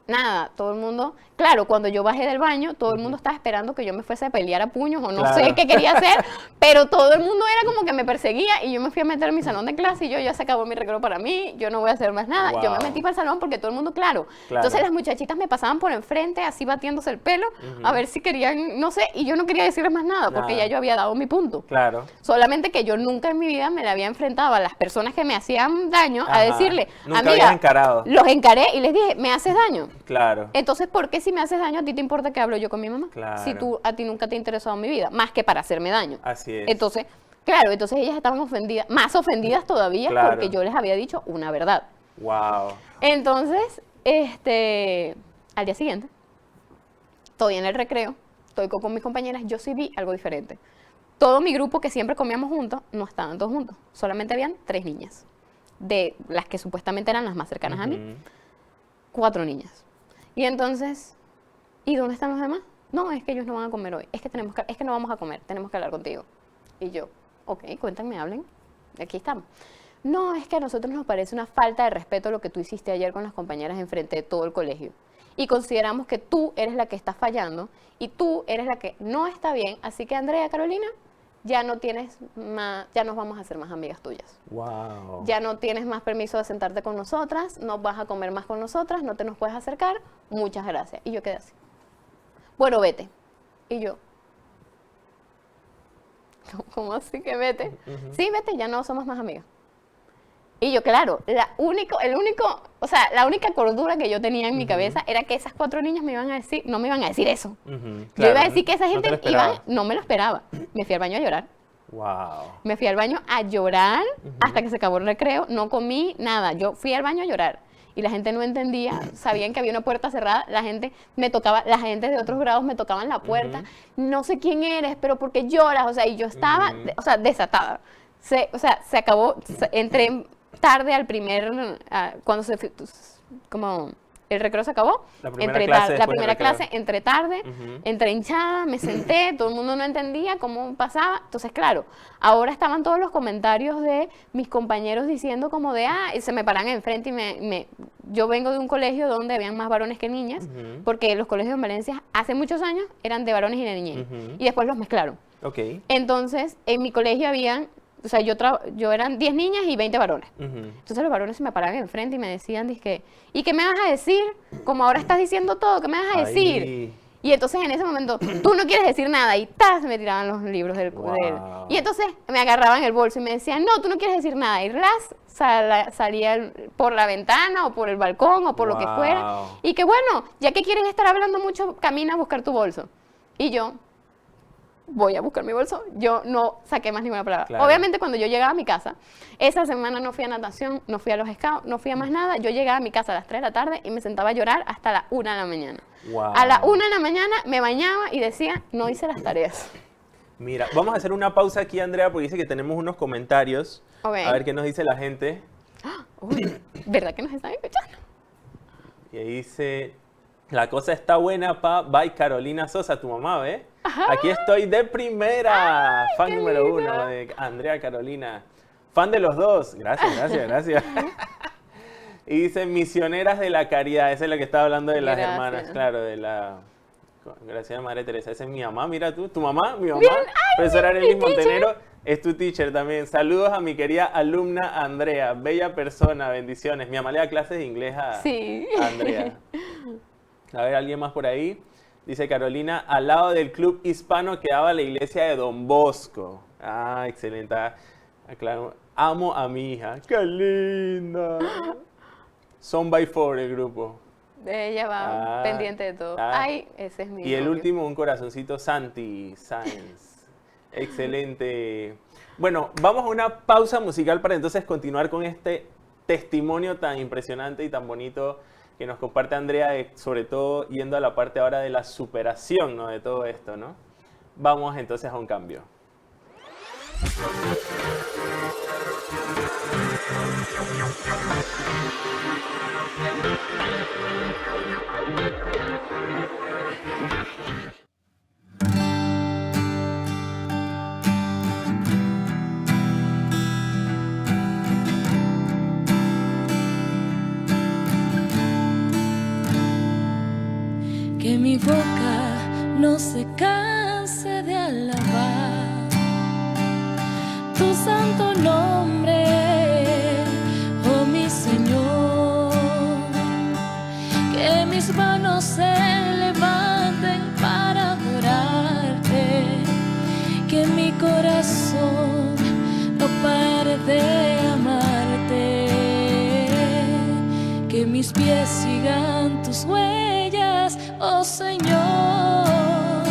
Nada, todo el mundo, claro, cuando yo bajé del baño, todo el mundo estaba esperando que yo me fuese a pelear a puños o no sé qué quería hacer, pero todo el mundo era como que me perseguía y yo me fui a meter en mi salón de clase y ya se acabó mi recreo para mí, yo no voy a hacer más nada. Yo me metí para el salón porque todo el mundo, claro. Entonces las muchachitas me pasaban por enfrente así batiéndose el pelo a ver si querían, no sé, y yo no quería decirles más nada porque ya yo había dado mi punto. Claro. Solamente que yo nunca en mi vida me la había enfrentado a las personas que me hacían daño a decirle, nunca habías encarado. Los encaré y les dije, ¿me haces daño? Claro. Entonces, ¿por qué si me haces daño a ti te importa que hablo yo con mi mamá? Claro. Si a ti nunca te ha interesado mi vida, más que para hacerme daño. Así es. Entonces, claro, entonces ellas estaban ofendidas, más ofendidas todavía porque yo les había dicho una verdad. Wow. Entonces, al día siguiente, estoy en el recreo, estoy con mis compañeras, yo sí vi algo diferente. Todo mi grupo que siempre comíamos juntos, no estaban todos juntos, solamente habían 3 niñas, de las que supuestamente eran las más cercanas a mí, 4 niñas. Y entonces, ¿y dónde están los demás? No, es que ellos no van a comer hoy, es que no vamos a comer, tenemos que hablar contigo. Y yo, ok, cuéntenme, hablen, aquí estamos. No, es que a nosotros nos parece una falta de respeto lo que tú hiciste ayer con las compañeras enfrente de todo el colegio. Y consideramos que tú eres la que está fallando y tú eres la que no está bien. Así que, Andrea, Carolina, ya no nos vamos a hacer más amigas tuyas. Wow. Ya no tienes más permiso de sentarte con nosotras, no vas a comer más con nosotras, no te nos puedes acercar, muchas gracias. Y yo quedé así. Bueno, vete. Y yo, ¿cómo así que vete? Sí, vete, ya no somos más amigas. Y yo, claro, la única cordura que yo tenía en mi cabeza era que esas 4 niñas me iban a decir, no me iban a decir eso. Yo iba a decir que esa gente no me lo esperaba. Me fui al baño a llorar. Wow. Me fui al baño a llorar hasta que se acabó el recreo, no comí nada. Yo fui al baño a llorar. Y la gente no entendía, sabían que había una puerta cerrada, la gente de otros grados me tocaban la puerta. No sé quién eres, pero ¿por qué lloras? O sea, y yo estaba, desatada. Se acabó, entré tarde al cuando como el recreo se acabó, la primera clase entré tarde, entré hinchada, me senté, todo el mundo no entendía cómo pasaba. Entonces, claro, ahora estaban todos los comentarios de mis compañeros diciendo como de, y se me paran enfrente y yo vengo de un colegio donde habían más varones que niñas, porque los colegios en Valencia hace muchos años eran de varones y de niñas, y después los mezclaron. Okay. Entonces, en mi colegio habían, yo eran 10 niñas y 20 varones. Entonces los varones se me paraban enfrente y me decían, dizque, ¿y qué me vas a decir? Como ahora estás diciendo todo, ¿qué me vas a decir? Ay. Y entonces en ese momento, tú no quieres decir nada, y me tiraban los libros del y entonces me agarraban el bolso y me decían, no, tú no quieres decir nada, y salía por la ventana o por el balcón o por lo que fuera, y que bueno, ya que quieres estar hablando mucho, camina a buscar tu bolso. Y yo voy a buscar mi bolso, yo no saqué más ninguna palabra. Claro. Obviamente cuando yo llegaba a mi casa, esa semana no fui a natación, no fui a los scouts, no fui a más nada, yo llegaba a mi casa a las 3 de la tarde y me sentaba a llorar hasta las 1 de la mañana. Wow. A las 1 de la mañana me bañaba y decía, no hice las tareas. Mira, vamos a hacer una pausa aquí, Andrea, porque dice que tenemos unos comentarios. Ok. A ver qué nos dice la gente. Uy, ¿verdad que nos están escuchando? Y ahí dice, la cosa está buena, pa, bye Carolina Sosa, tu mamá, ¿ves? Aquí estoy de primera, fan qué número lindo. 1 de Andrea Carolina. Fan de los dos, gracias. Y dice, misioneras de la caridad, esa es la que estaba hablando de las Gracias. hermanas, claro, de la... Gracias, Madre Teresa, esa es mi mamá, mira tú, tu mamá, mi mamá, Bien, ay, profesora mi Arelis teacher. Montenegro, es tu teacher también. Saludos a mi querida alumna Andrea, bella persona, bendiciones. Mi mamá le da clases de inglés a Sí. Andrea. A ver, ¿alguien más por ahí? Dice Carolina, al lado del club hispano quedaba la iglesia de Don Bosco. Ah, excelente. Claro, amo a mi hija. ¡Qué linda! Son by four el grupo. Ella va Ah, pendiente de todo. ah. Ay, ese es mi Y el novio. último, un corazoncito, Santi Sáenz. Excelente. Bueno, vamos a una pausa musical para entonces continuar con este testimonio tan impresionante y tan bonito que nos comparte Andrea, sobre todo yendo a la parte ahora de la superación, ¿no? De todo esto, ¿no? Vamos entonces a un cambio. Que mi boca no se canse de alabar tu santo nombre, oh mi Señor. Que mis manos se levanten para adorarte, que mi corazón no pare de amarte, que mis pies sigan tus huellas, oh Señor,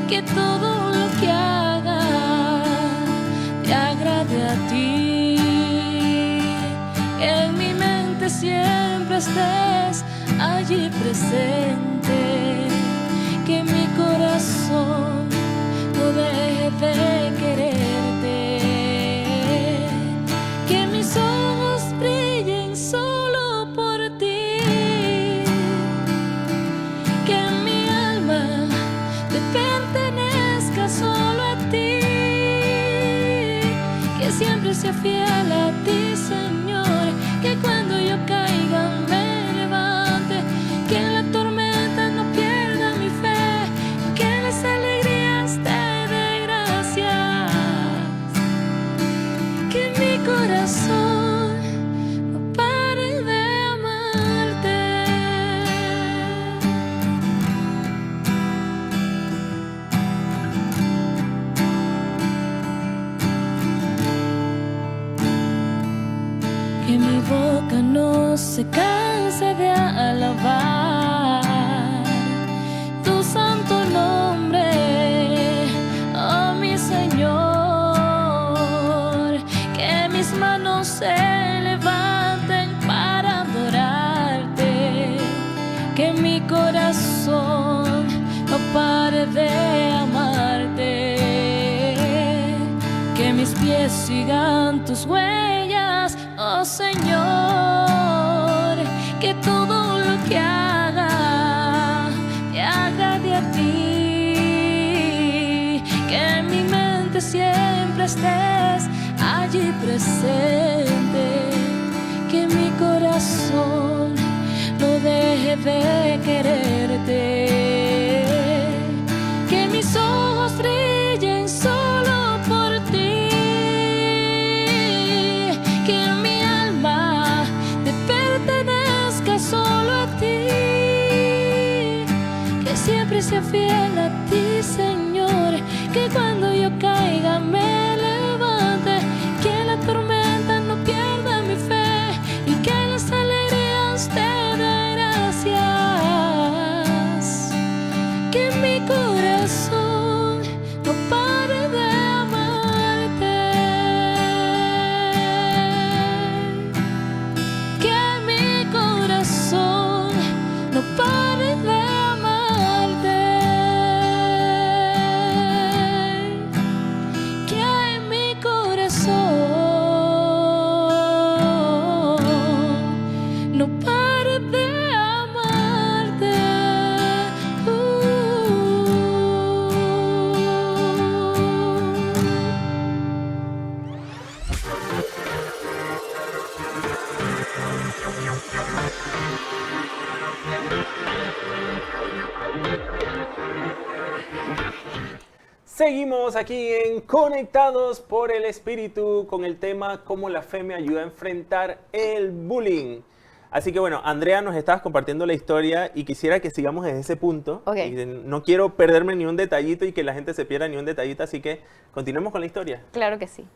que todo lo que haga te agrade a ti, que en mi mente siempre estés allí presente, que mi corazón no deje de quererte, que mis ojos brillen solo por ti, que mi alma te pertenezca solo a ti, que siempre sea fiel a ti, Señor, que cuando yo caiga me levante, que en la tormenta no pierda mi fe, que en las alegrías te dé gracias, que mi corazón no pare de amarte. Que mi boca no se canse de alabar tu santo nombre, oh mi Señor. Que mis manos se levanten para adorarte, que mi corazón no pare de amarte, que mis pies sigan tus huellas, oh Señor, que todo lo que haga te agrade a ti, que en mi mente siempre estés allí presente, que mi corazón no deje de quererte, que mis ojos brillen solo por ti, que mi alma te pertenezca solo a ti, que siempre sea fiel a ti, Señor, que cuando yo caiga me levante, que en la tormenta no pierda mi fe y que en las alegrías te dé gracias, que mi corazón no pare de amarte, que mi corazón no pare de amarte. Seguimos aquí en Conectados por el Espíritu con el tema cómo la fe me ayuda a enfrentar el bullying. Así que bueno, Andrea, nos estabas compartiendo la historia y quisiera que sigamos desde ese punto. Ok. Y no quiero perderme ni un detallito y que la gente se pierda ni un detallito, así que continuemos con la historia. Claro que sí.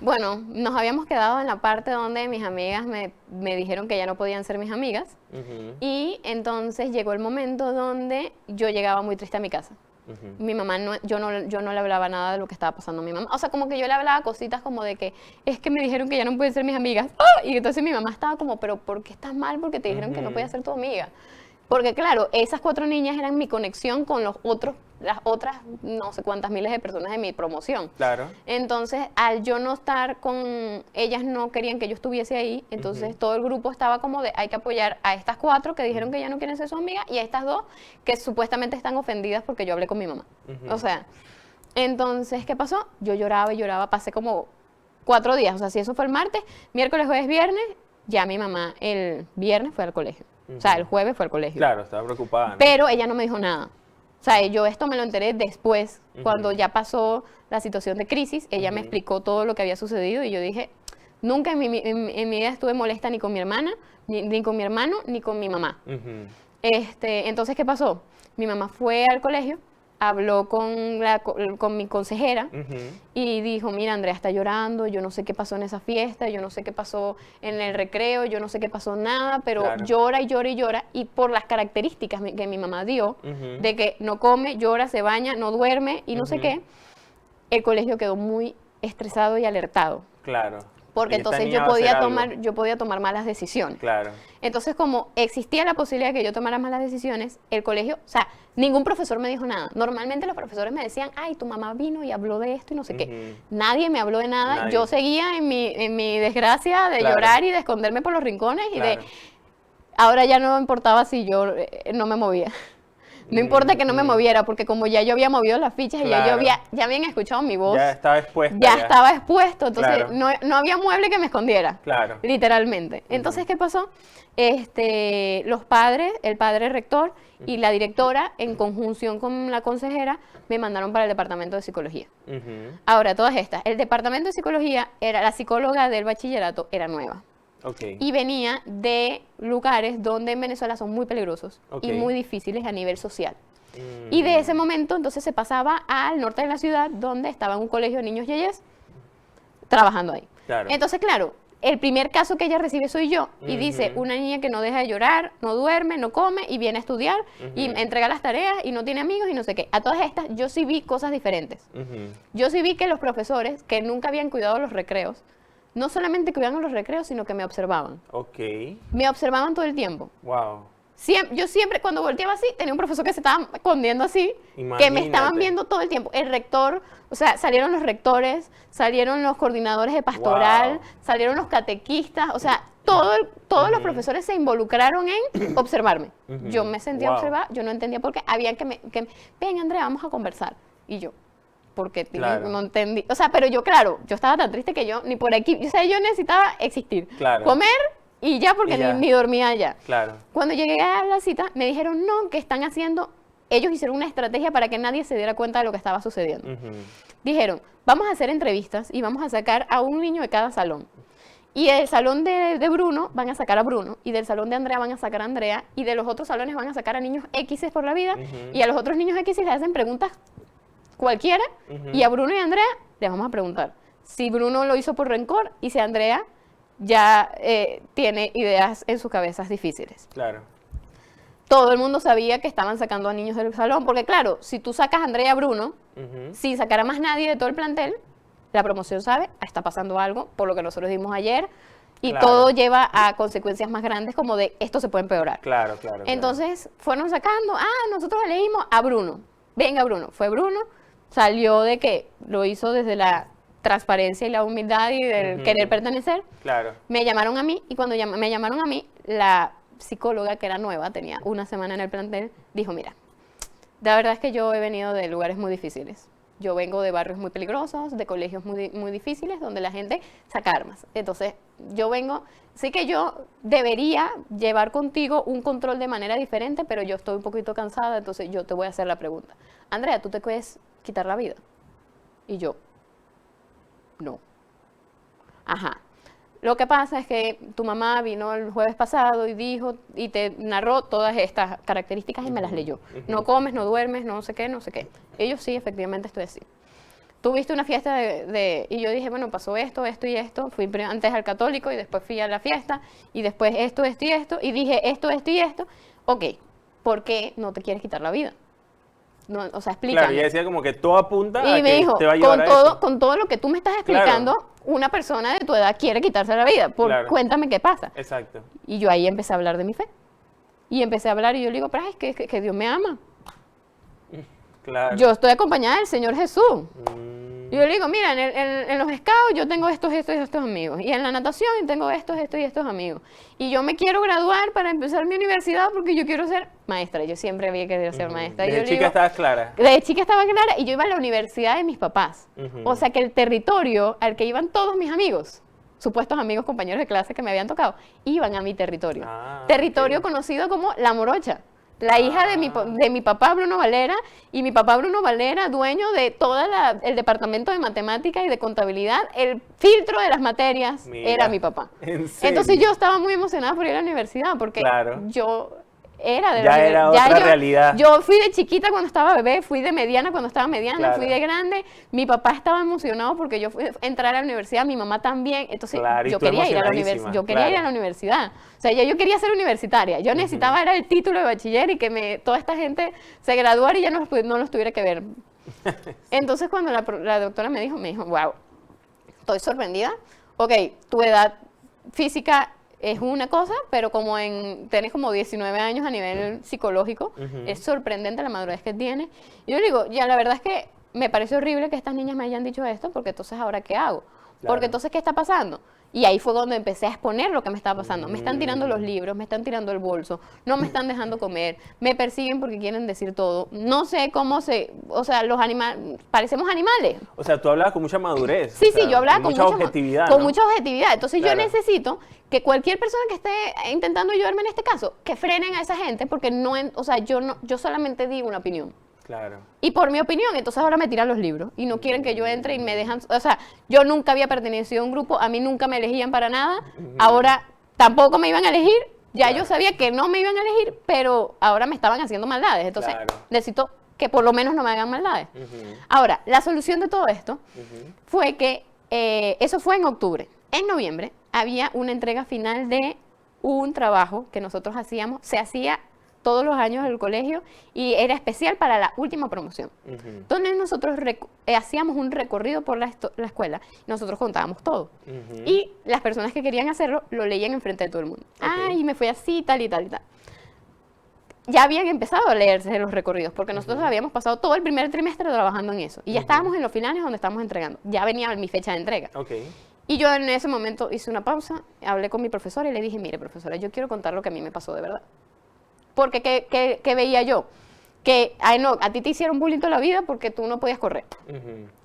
Bueno, nos habíamos quedado en la parte donde mis amigas me dijeron que ya no podían ser mis amigas. Ujú, Y entonces llegó el momento donde yo llegaba muy triste a mi casa. ujú. Mi mamá, yo no le hablaba nada de lo que estaba pasando a mi mamá. O sea, como que yo le hablaba cositas como de que es que me dijeron que ya no pueden ser mis amigas. ¡Ah! Y entonces mi mamá estaba como, pero ¿por qué estás mal? Porque te dijeron que no podía ser tu amiga. Porque claro, esas 4 niñas eran mi conexión con las otras no sé cuántas miles de personas de mi promoción. Claro. Entonces, al yo no estar con ellas, no querían que yo estuviese ahí, entonces todo el grupo estaba como de, hay que apoyar a estas 4 que dijeron que ya no quieren ser su amiga y a estas 2 que supuestamente están ofendidas porque yo hablé con mi mamá. Ujú. O sea, entonces, ¿qué pasó? Yo lloraba y lloraba, pasé como 4 días, o sea, si eso fue el martes, miércoles, jueves, viernes, ya mi mamá el viernes fue al colegio. O sea, el jueves fue al colegio. Claro, estaba preocupada, ¿no? Pero ella no me dijo nada. O sea, yo esto me lo enteré después, cuando ya pasó la situación de crisis, ella me explicó todo lo que había sucedido y yo dije, nunca en mi vida estuve molesta ni con mi hermana, ni con mi hermano, ni con mi mamá. Ujú. Entonces, ¿qué pasó? Mi mamá fue al colegio, habló con mi consejera Ujú. y dijo, mira, Andrea está llorando, yo no sé qué pasó en esa fiesta, yo no sé qué pasó en el recreo, yo no sé qué pasó nada, pero Claro. llora y llora y llora. Y por las características que mi mamá dio, Ujú. de que no come, llora, se baña, no duerme y no sé Ujú. qué, el colegio quedó muy estresado y alertado. Claro. Porque Y esta entonces niña va a hacer algo. yo podía tomar malas decisiones. Claro. Entonces, como existía la posibilidad de que yo tomara malas decisiones, el colegio, o sea, ningún profesor me dijo nada. Normalmente los profesores me decían, ay, tu mamá vino y habló de esto y no sé qué. Ujú. Nadie me habló de nada. Nadie. Yo seguía en mi desgracia de Claro. llorar y de esconderme por los rincones y Claro. de... Ahora ya no me importaba si yo no me movía. No importa que no me Ujú. moviera, porque como ya yo había movido las fichas y Claro. ya habían escuchado mi voz, Ya estaba expuesta. ya estaba expuesto, entonces Claro. no había mueble que me escondiera. Claro. Literalmente. Entonces, ¿qué pasó? Los padres, el padre rector y la directora, en conjunción con la consejera, me mandaron para el departamento de psicología. Ujú. Ahora, todas estas. El departamento de psicología, la psicóloga del bachillerato era nueva. Ok. Y venía de lugares donde en Venezuela son muy peligrosos Ok. y muy difíciles a nivel social. Mm. Y de ese momento, entonces, se pasaba al norte de la ciudad, donde estaba un colegio de niños yeyes, trabajando ahí. Claro. Entonces, claro, el primer caso que ella recibe soy yo, y dice, Ujú. una niña que no deja de llorar, no duerme, no come, y viene a estudiar, y Ujú. entrega las tareas, y no tiene amigos, y no sé qué. A todas estas, yo sí vi cosas diferentes. Ujú. Yo sí vi que los profesores, que nunca habían cuidado los recreos, no solamente cuidaban los recreos, sino que me observaban. Ok. Me observaban todo el tiempo. Wow. Yo siempre, cuando volteaba así, tenía un profesor que se estaba escondiendo así, que me estaban Imagínate. viendo todo el tiempo. El rector, o sea, salieron los rectores, salieron los coordinadores de pastoral, Wow. salieron los catequistas, o sea, todos los profesores se involucraron en observarme. Ujú. Yo me sentía Wow. observada, yo no entendía por qué. Habían ven, Andrea, vamos a conversar. Y yo, porque Claro. no entendí. O sea, pero yo, claro, yo estaba tan triste que yo ni por aquí, o sea, yo necesitaba existir. Claro. Comer y ya, porque Y ya. ni dormía ya. Claro. Cuando llegué a la cita, me dijeron, no, que están haciendo, ellos hicieron una estrategia para que nadie se diera cuenta de lo que estaba sucediendo. Ujú. Dijeron, vamos a hacer entrevistas y vamos a sacar a un niño de cada salón. Y del salón de Bruno van a sacar a Bruno, y del salón de Andrea van a sacar a Andrea, y de los otros salones van a sacar a niños X por la vida, Ujú. y a los otros niños X les hacen preguntas cualquiera, Ujú. y a Bruno y a Andrea les vamos a preguntar si Bruno lo hizo por rencor y si Andrea ya tiene ideas en sus cabezas difíciles. Claro. Todo el mundo sabía que estaban sacando a niños del salón, porque claro, si tú sacas a Andrea y a Bruno, Ujú. sin sacar a más nadie de todo el plantel, la promoción sabe, está pasando algo, por lo que nosotros dimos ayer, y Claro. todo lleva a consecuencias más grandes como de esto se puede empeorar. Claro, claro. Entonces fueron sacando, nosotros elegimos a Bruno, venga Bruno, fue Bruno, salió de que lo hizo desde la transparencia y la humildad y del Ujú. querer pertenecer. Claro. Me llamaron a mí, y cuando me llamaron a mí, la psicóloga, que era nueva, tenía una semana en el plantel, dijo, mira, la verdad es que yo he venido de lugares muy difíciles. Yo vengo de barrios muy peligrosos, de colegios muy difíciles, donde la gente saca armas. Entonces, yo vengo, sé que yo debería llevar contigo un control de manera diferente, pero yo estoy un poquito cansada, entonces yo te voy a hacer la pregunta. Andrea, ¿tú te puedes quitar la vida? Y yo, no. Ajá. Lo que pasa es que tu mamá vino el jueves pasado y dijo, y te narró todas estas características y me las leyó. No comes, no duermes, no sé qué, no sé qué. Ellos sí, efectivamente estoy así. Tuviste una fiesta y yo dije, bueno, pasó esto, esto y esto. Fui antes al católico y después fui a la fiesta y después esto, esto y esto. Y dije esto, esto y esto. Ok, ¿por qué no te quieres quitar la vida? No, o sea, explícame. Claro, ella decía como que todo apunta a Y me que dijo, te va a llevar a eso. con todo lo que tú me estás explicando, Claro. una persona de tu edad quiere quitarse la vida. Claro. Cuéntame qué pasa. Exacto. Y yo ahí empecé a hablar de mi fe. Y empecé a hablar y yo le digo, pero es que Dios me ama. Claro. Yo estoy acompañada del Señor Jesús. Mm, Y yo le digo, mira, en los scouts yo tengo estos y estos amigos. Y en la natación tengo estos y estos amigos. Y yo me quiero graduar para empezar mi universidad porque yo quiero ser maestra. Yo siempre había querido ser maestra. Y yo Desde le chica digo, estabas clara. desde chica estaba clara y yo iba a la universidad de mis papás. Ujú. O sea que el territorio al que iban todos mis amigos, supuestos amigos, compañeros de clase que me habían tocado, iban a mi territorio. Ah, Territorio ok. conocido como La Morocha. La hija de mi papá Bruno Valera, y mi papá Bruno Valera, dueño de todo el departamento de matemática y de contabilidad, el filtro de las materias Mira, era mi papá. ¿en serio? Entonces yo estaba muy emocionada por ir a la universidad porque Claro. yo era de Ya la era ya otra yo- realidad. Yo fui de chiquita cuando estaba bebé, fui de mediana cuando estaba mediana, Claro. fui de grande. Mi papá estaba emocionado porque yo fui a entrar a la universidad, mi mamá también. Entonces Claro, y yo tú quería ir a la emocionadísima, universidad. Yo quería ir a claro. la universidad. O sea, yo quería ser universitaria. Yo necesitaba era el título de bachiller y que toda esta gente se graduara y ya no los tuviera que ver. Entonces cuando la doctora me dijo, wow, estoy sorprendida. Ok, tu edad física es una cosa, pero tenés como 19 años a nivel psicológico, es sorprendente la madurez que tienes. Y yo digo, ya la verdad es que me parece horrible que estas niñas me hayan dicho esto, porque entonces ahora ¿qué hago? Claro. Porque entonces ¿qué está pasando? Y ahí fue donde empecé a exponer lo que me estaba pasando. Me están tirando los libros, me están tirando el bolso, no me están dejando comer, me persiguen porque quieren decir todo. No sé cómo o sea, los animales, parecemos animales. O sea, tú hablabas con mucha madurez. Sí, o sea, sí, yo hablaba y con mucha mucha objetividad. Con ¿no? mucha objetividad. Entonces Claro. yo necesito que cualquier persona que esté intentando ayudarme en este caso, que frenen a esa gente, porque o sea, yo solamente digo una opinión. Claro. Y por mi opinión, entonces ahora me tiran los libros y no quieren que yo entre y me dejan, o sea, yo nunca había pertenecido a un grupo, a mí nunca me elegían para nada, ahora tampoco me iban a elegir, ya yo sabía que no me iban a elegir, pero ahora me estaban haciendo maldades, entonces Claro. necesito que por lo menos no me hagan maldades. Ahora, la solución de todo esto fue que, eso fue en octubre, en noviembre había una entrega final de un trabajo que nosotros hacíamos, se hacía todos los años en el colegio y era especial para la última promoción. Donde nosotros hacíamos un recorrido por la escuela, nosotros contábamos todo. Y las personas que querían hacerlo lo leían enfrente de todo el mundo. Ay, me fui así, tal y tal y tal. Ya habían empezado a leerse los recorridos, porque nosotros habíamos pasado todo el primer trimestre trabajando en eso. Y ya estábamos en los finales donde estábamos entregando. Ya venía mi fecha de entrega. Ok. Y yo en ese momento hice una pausa, hablé con mi profesora y le dije, mire, profesora, yo quiero contar lo que a mí me pasó de verdad. Porque, ¿qué veía yo? Que, ay no, a ti te hicieron bullying toda la vida porque tú no podías correr.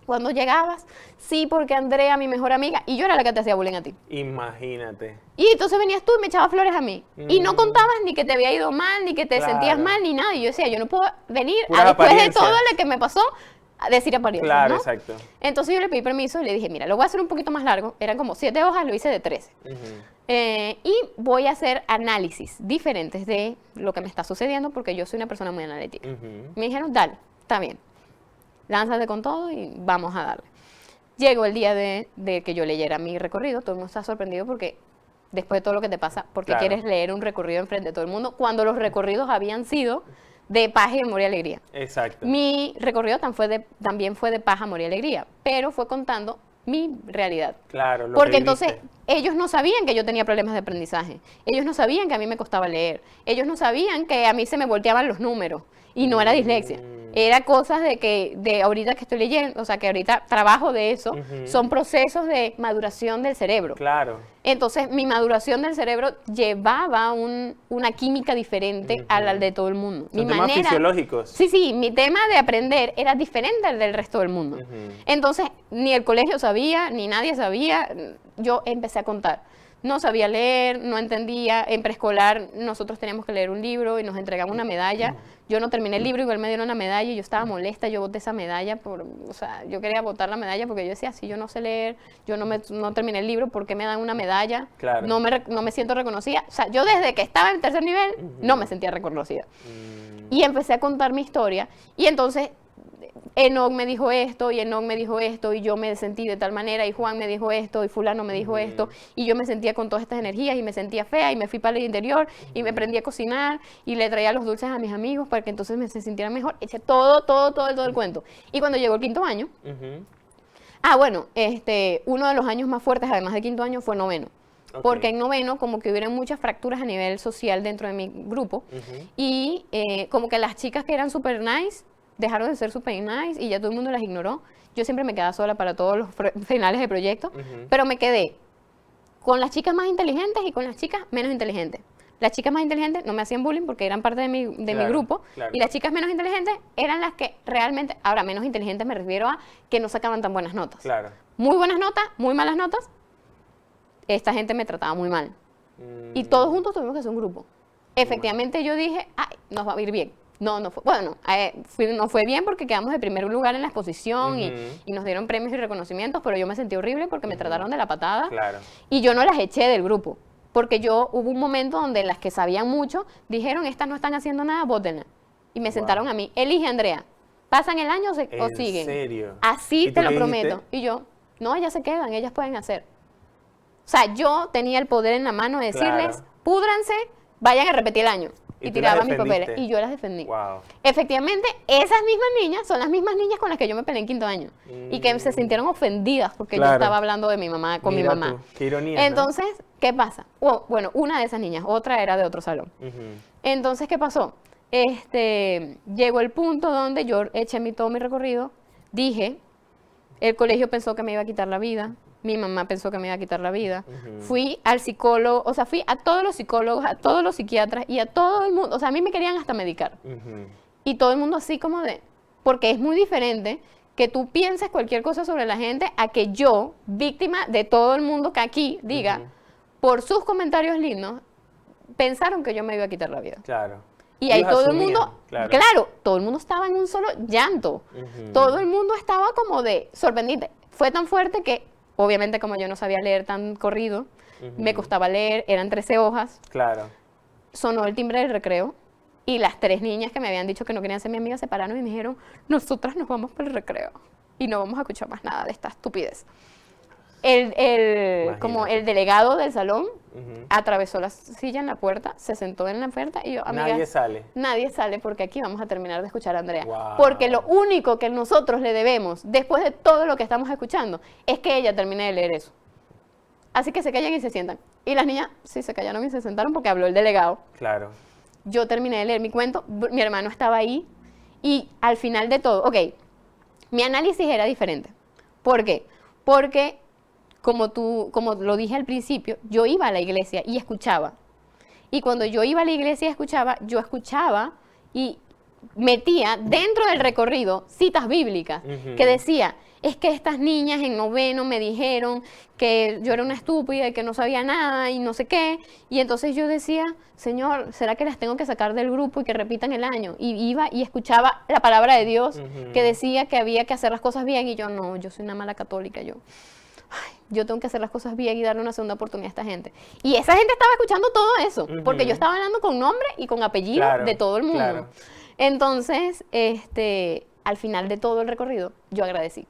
Cuando llegabas, sí, porque Andrea, mi mejor amiga, y yo era la que te hacía bullying a ti. Imagínate. Y entonces venías tú y me echabas flores a mí. Y no contabas ni que te había ido mal, ni que te Claro. sentías mal, ni nada. Y yo decía, yo no puedo venir Puras después de apariencias. todo lo que me pasó a decir apariencias, Claro, ¿no? exacto. Entonces yo le pedí permiso y le dije, mira, lo voy a hacer un poquito más largo. Eran como 7 hojas, lo hice de 13. Y voy a hacer análisis diferentes de lo que me está sucediendo porque yo soy una persona muy analítica. Me dijeron, dale, está bien. Lánzate con todo y vamos a darle. Llegó el día de que yo leyera mi recorrido. Todo el mundo está sorprendido porque después de todo lo que te pasa, ¿por qué Claro. quieres leer un recorrido enfrente de todo el mundo cuando los recorridos habían sido de paz y amor y alegría? Exacto. Mi recorrido también fue de paz, amor y alegría, pero fue contando mi realidad. Claro, lo Porque que entonces viviste. ellos no sabían que yo tenía problemas de aprendizaje. Ellos no sabían que a mí me costaba leer. Ellos no sabían que a mí se me volteaban los números. Y no era dislexia. Era cosas de ahorita que estoy leyendo, o sea, que ahorita trabajo de eso, son procesos de maduración del cerebro. Claro. Entonces, mi maduración del cerebro llevaba una química diferente a la de todo el mundo. Son temas fisiológicos. Sí, sí, mi tema de aprender era diferente al del resto del mundo. Entonces, ni el colegio sabía, ni nadie sabía. Yo empecé a contar. no sabía leer, no entendía. En preescolar nosotros teníamos que leer un libro y nos entregaban una medalla. Yo no terminé el libro, igual me dieron una medalla y yo estaba molesta, yo boté esa medalla, o sea, yo quería botar la medalla porque yo decía, si yo no sé leer, yo no terminé el libro, ¿por qué me dan una medalla? Claro. No me siento reconocida. O sea, yo desde que estaba en tercer nivel no me sentía reconocida. Y empecé a contar mi historia y entonces Enoch me dijo esto y Enoch me dijo esto y yo me sentí de tal manera y Juan me dijo esto y fulano me dijo esto y yo me sentía con todas estas energías y me sentía fea y me fui para el interior y me aprendí a cocinar y le traía los dulces a mis amigos para que entonces se sintieran mejor. Eché todo el cuento. Y cuando llegó el quinto año, bueno, uno de los años más fuertes además de quinto año fue noveno. Ok. Porque en noveno como que hubieron muchas fracturas a nivel social dentro de mi grupo y como que las chicas que eran super nice dejaron de ser super nice y ya todo el mundo las ignoró. Yo siempre me quedaba sola para todos los finales de proyecto, pero me quedé con las chicas más inteligentes y con las chicas menos inteligentes. Las chicas más inteligentes no me hacían bullying porque eran parte de mi grupo y las chicas menos inteligentes eran las que realmente, ahora menos inteligentes me refiero a que no sacaban tan buenas notas. Claro. Muy buenas notas, muy malas notas, esta gente me trataba muy mal. Y todos juntos tuvimos que hacer un grupo. Efectivamente yo dije, ay, nos va a ir bien. No fue, bueno, no fue bien porque quedamos de primer lugar en la exposición y nos dieron premios y reconocimientos, pero yo me sentí horrible porque me trataron de la patada Claro. y yo no las eché del grupo, porque hubo un momento donde las que sabían mucho dijeron, estas no están haciendo nada, bótenla. Y me sentaron a mí, elige Andrea, ¿pasan el año o siguen? ¿En serio? Así ¿Y te tú lo qué prometo. dijiste? Y yo, no, ellas se quedan, ellas pueden hacer. O sea, yo tenía el poder en la mano de decirles, Claro. púdranse, vayan a repetir el año. Y Y tú las tiraba mis defendiste. papeles. Y yo las defendí. Wow. Efectivamente, esas mismas niñas son las mismas niñas con las que yo me peleé en quinto año. Y que se sintieron ofendidas porque yo Claro. estaba hablando de mi mamá con Mira mi mamá. tú, qué ironía, ¿no? Entonces, ¿qué pasa? Bueno, una de esas niñas, otra era de otro salón. Entonces, ¿qué pasó? Llegó el punto donde yo eché todo mi recorrido, dije, el colegio pensó que me iba a quitar la vida, mi mamá pensó que me iba a quitar la vida, fui al psicólogo, o sea, fui a todos los psicólogos, a todos los psiquiatras y a todo el mundo, o sea, a mí me querían hasta medicar. Y todo el mundo así como porque es muy diferente que tú pienses cualquier cosa sobre la gente a que yo, víctima de todo el mundo que aquí diga, por sus comentarios lindos, pensaron que yo me iba a quitar la vida. Claro. Y ahí Ellos todo el asumían, mundo, claro. todo el mundo estaba en un solo llanto. Todo el mundo estaba como de sorprendido. Fue tan fuerte que, obviamente, como yo no sabía leer tan corrido, me costaba leer, eran 13 hojas. Claro. Sonó el timbre del recreo y las 3 niñas que me habían dicho que no querían ser mi amiga se pararon y me dijeron, nosotras nos vamos para el recreo y no vamos a escuchar más nada de esta estupidez. Como el delegado del salón atravesó la silla en la puerta, se sentó en la puerta y yo, amiga, Nadie sale. nadie sale porque aquí vamos a terminar de escuchar a Andrea. Wow. Porque lo único que nosotros le debemos, después de todo lo que estamos escuchando, es que ella termine de leer eso. Así que se callan y se sientan. Y las niñas sí se callaron y se sentaron porque habló el delegado. Claro. Yo terminé de leer mi cuento, mi hermano estaba ahí y al final de todo, mi análisis era diferente. ¿Por qué? Porque como lo dije al principio, yo iba a la iglesia y escuchaba. Y cuando yo iba a la iglesia y escuchaba, yo escuchaba y metía dentro del recorrido citas bíblicas que decía, es que estas niñas en noveno me dijeron que yo era una estúpida y que no sabía nada y no sé qué. Y entonces yo decía, Señor, ¿será que las tengo que sacar del grupo y que repitan el año? Y iba y escuchaba la palabra de Dios que decía que había que hacer las cosas bien. Y yo, no, yo soy una mala católica, yo tengo que hacer las cosas bien y darle una segunda oportunidad a esta gente. Y esa gente estaba escuchando todo eso, porque yo estaba hablando con nombre y con apellido Claro, de todo el mundo. claro. Entonces, al final de todo el recorrido, yo agradecí.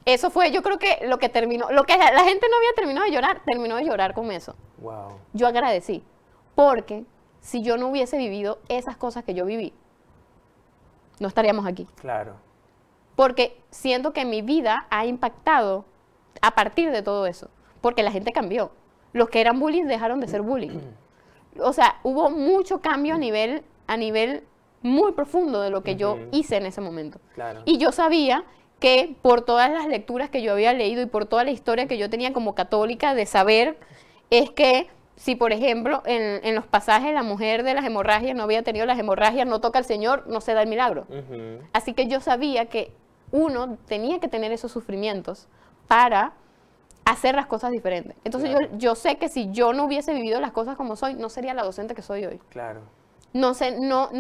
Eso fue, yo creo que lo que terminó, lo que la gente no había terminado de llorar, terminó de llorar con eso. Wow. Yo agradecí, porque si yo no hubiese vivido esas cosas que yo viví, no estaríamos aquí. Claro. Porque siento que mi vida ha impactado a partir de todo eso. Porque la gente cambió. Los que eran bullying dejaron de ser bullying. O sea, hubo mucho cambio a nivel muy profundo de lo que yo hice en ese momento. Claro. Y yo sabía que por todas las lecturas que yo había leído y por toda la historia que yo tenía como católica de saber, es que si, por ejemplo, en los pasajes la mujer de las hemorragias no había tenido las hemorragias, no toca al Señor, no se da el milagro. Así que yo sabía que uno tenía que tener esos sufrimientos para hacer las cosas diferentes. Entonces Claro. yo sé que si yo no hubiese vivido las cosas como soy, no sería la docente que soy hoy. Claro. No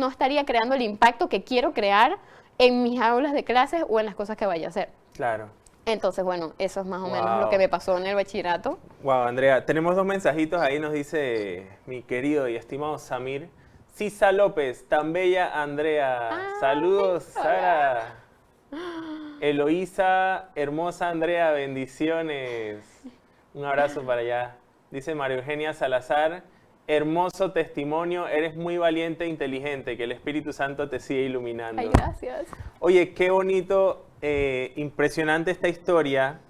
estaría creando el impacto que quiero crear en mis aulas de clases o en las cosas que vaya a hacer. Claro. Entonces, bueno, eso es más o menos Wow. lo que me pasó en el bachillerato. Wow, Andrea, tenemos 2 mensajitos ahí, nos dice mi querido y estimado Samir. Sisa López, tan bella Andrea. Saludos, hola. Sara. Eloísa, hermosa Andrea, bendiciones. Un abrazo para allá. Dice María Eugenia Salazar, hermoso testimonio, eres muy valiente e inteligente, que el Espíritu Santo te siga iluminando. Ay, gracias. Oye, qué bonito, impresionante esta historia.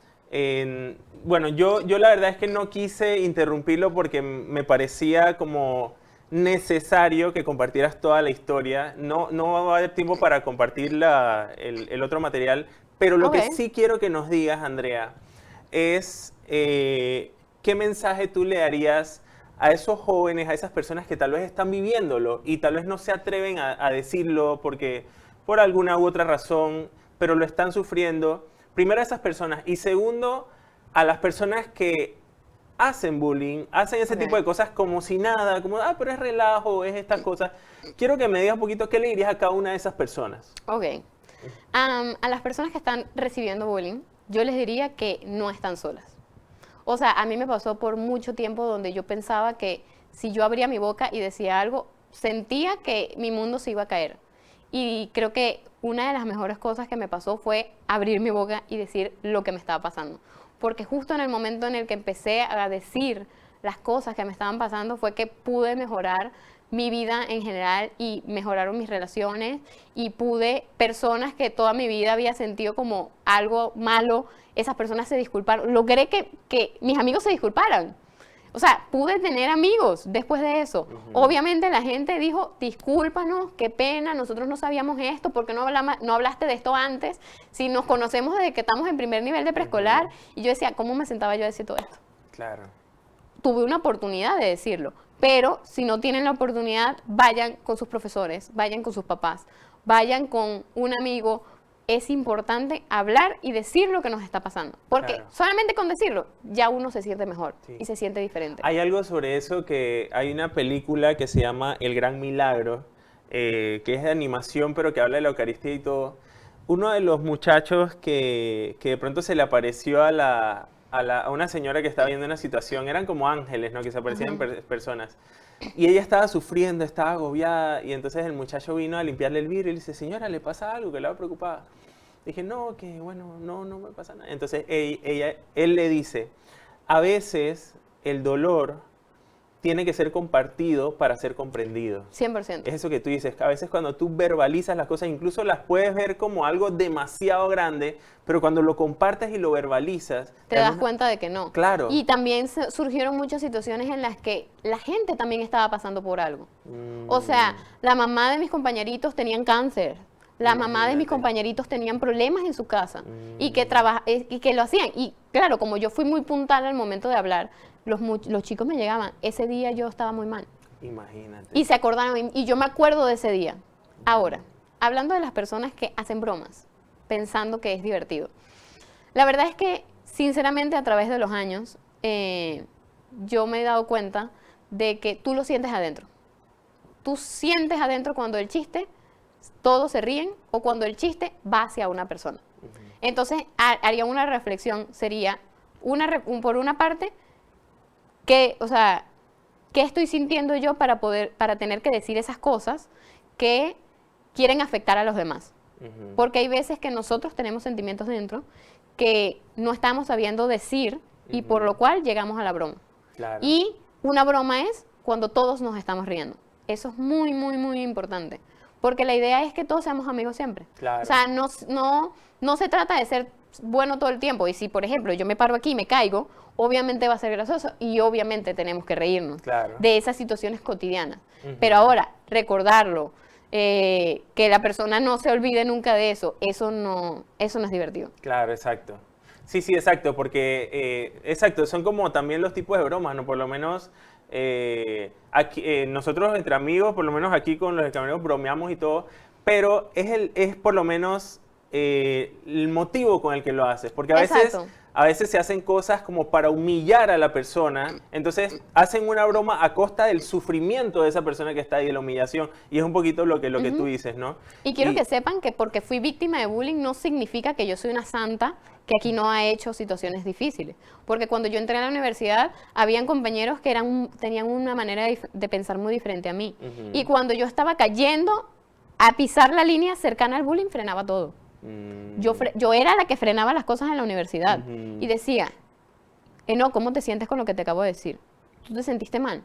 Bueno, yo la verdad es que no quise interrumpirlo porque me parecía como necesario que compartieras toda la historia. No va a haber tiempo para compartir el otro material, pero lo que Ok. sí quiero que nos digas, Andrea, es qué mensaje tú le darías a esos jóvenes, a esas personas que tal vez están viviéndolo y tal vez no se atreven a decirlo porque por alguna u otra razón, pero lo están sufriendo. Primero a esas personas y segundo a las personas que hacen bullying, hacen ese Ok. tipo de cosas como si nada, como, pero es relajo, es estas cosas. Quiero que me digas un poquito qué le dirías a cada una de esas personas. Ok. A las personas que están recibiendo bullying, yo les diría que no están solas. O sea, a mí me pasó por mucho tiempo donde yo pensaba que si yo abría mi boca y decía algo, sentía que mi mundo se iba a caer. Y creo que una de las mejores cosas que me pasó fue abrir mi boca y decir lo que me estaba pasando. Porque justo en el momento en el que empecé a decir las cosas que me estaban pasando fue que pude mejorar mi vida en general y mejoraron mis relaciones y personas que toda mi vida había sentido como algo malo, esas personas se disculparon. Logré que mis amigos se disculparan. O sea, pude tener amigos después de eso. Obviamente la gente dijo, discúlpanos, qué pena, nosotros no sabíamos esto, ¿por qué no hablaste de esto antes? Si nos conocemos desde que estamos en primer nivel de preescolar. Y yo decía, ¿cómo me sentaba yo a decir todo esto? Claro. Tuve una oportunidad de decirlo, pero si no tienen la oportunidad, vayan con sus profesores, vayan con sus papás, vayan con un amigo. Es importante hablar y decir lo que nos está pasando, porque Claro. solamente con decirlo ya uno se siente mejor Sí. y se siente diferente. Hay algo sobre eso que hay una película que se llama El Gran Milagro, que es de animación, pero que habla de la Eucaristía y todo. Uno de los muchachos que de pronto se le apareció a una señora que estaba viendo una situación, eran como ángeles, ¿no? Que se aparecían en personas. Y ella estaba sufriendo, estaba agobiada, y entonces el muchacho vino a limpiarle el vidrio y le dice, señora, ¿le pasa algo? Que la va preocupada. Dije, no, que bueno, no me pasa nada. Entonces él le dice, a veces el dolor tiene que ser compartido para ser comprendido. 100%. Es eso que tú dices, que a veces cuando tú verbalizas las cosas, incluso las puedes ver como algo demasiado grande, pero cuando lo compartes y lo verbalizas... Te das cuenta de que no. Claro. Y también surgieron muchas situaciones en las que la gente también estaba pasando por algo. O sea, la mamá de mis compañeritos tenían cáncer. La mamá de mis Imagínate. compañeritos tenían problemas en su casa y que lo hacían. Y claro, como yo fui muy puntual al momento de hablar, los chicos me llegaban. Ese día yo estaba muy mal. Imagínate. Y se acordaron, y yo me acuerdo de ese día. Ahora, hablando de las personas que hacen bromas, pensando que es divertido. La verdad es que, sinceramente, a través de los años, yo me he dado cuenta de que tú lo sientes adentro. Tú sientes adentro cuando el chiste, todos se ríen, o cuando el chiste va hacia una persona. Entonces, haría una reflexión, sería, por una parte, o sea, ¿qué estoy sintiendo yo para tener que decir esas cosas que quieren afectar a los demás? Ujú. Porque hay veces que nosotros tenemos sentimientos dentro que no estamos sabiendo decir y por lo cual llegamos a la broma. Claro. Y una broma es cuando todos nos estamos riendo. Eso es muy, muy, muy importante. Porque la idea es que todos seamos amigos siempre. Claro. O sea, no se trata de ser bueno todo el tiempo. Y si, por ejemplo, yo me paro aquí y me caigo, obviamente va a ser gracioso y obviamente tenemos que reírnos Claro. de esas situaciones cotidianas. Ujú. Pero ahora, recordarlo, que la persona no se olvide nunca de eso, eso no es divertido. Claro, exacto. Sí, exacto, porque, exacto, son como también los tipos de bromas, ¿no? Por lo menos, aquí, nosotros entre amigos, por lo menos aquí con los camareros bromeamos y todo, pero es por lo menos el motivo con el que lo haces, porque a veces Exacto. a veces se hacen cosas como para humillar a la persona, entonces hacen una broma a costa del sufrimiento de esa persona que está ahí, de la humillación, y es un poquito lo que tú dices, ¿no? Y quiero que sepan que porque fui víctima de bullying no significa que yo soy una santa que aquí no ha hecho situaciones difíciles. Porque cuando yo entré a la universidad, habían compañeros que tenían una manera de pensar muy diferente a mí. Y cuando yo estaba cayendo a pisar la línea cercana al bullying, frenaba todo. Yo era la que frenaba las cosas en la universidad y decía, no, ¿cómo te sientes con lo que te acabo de decir? ¿Tú te sentiste mal?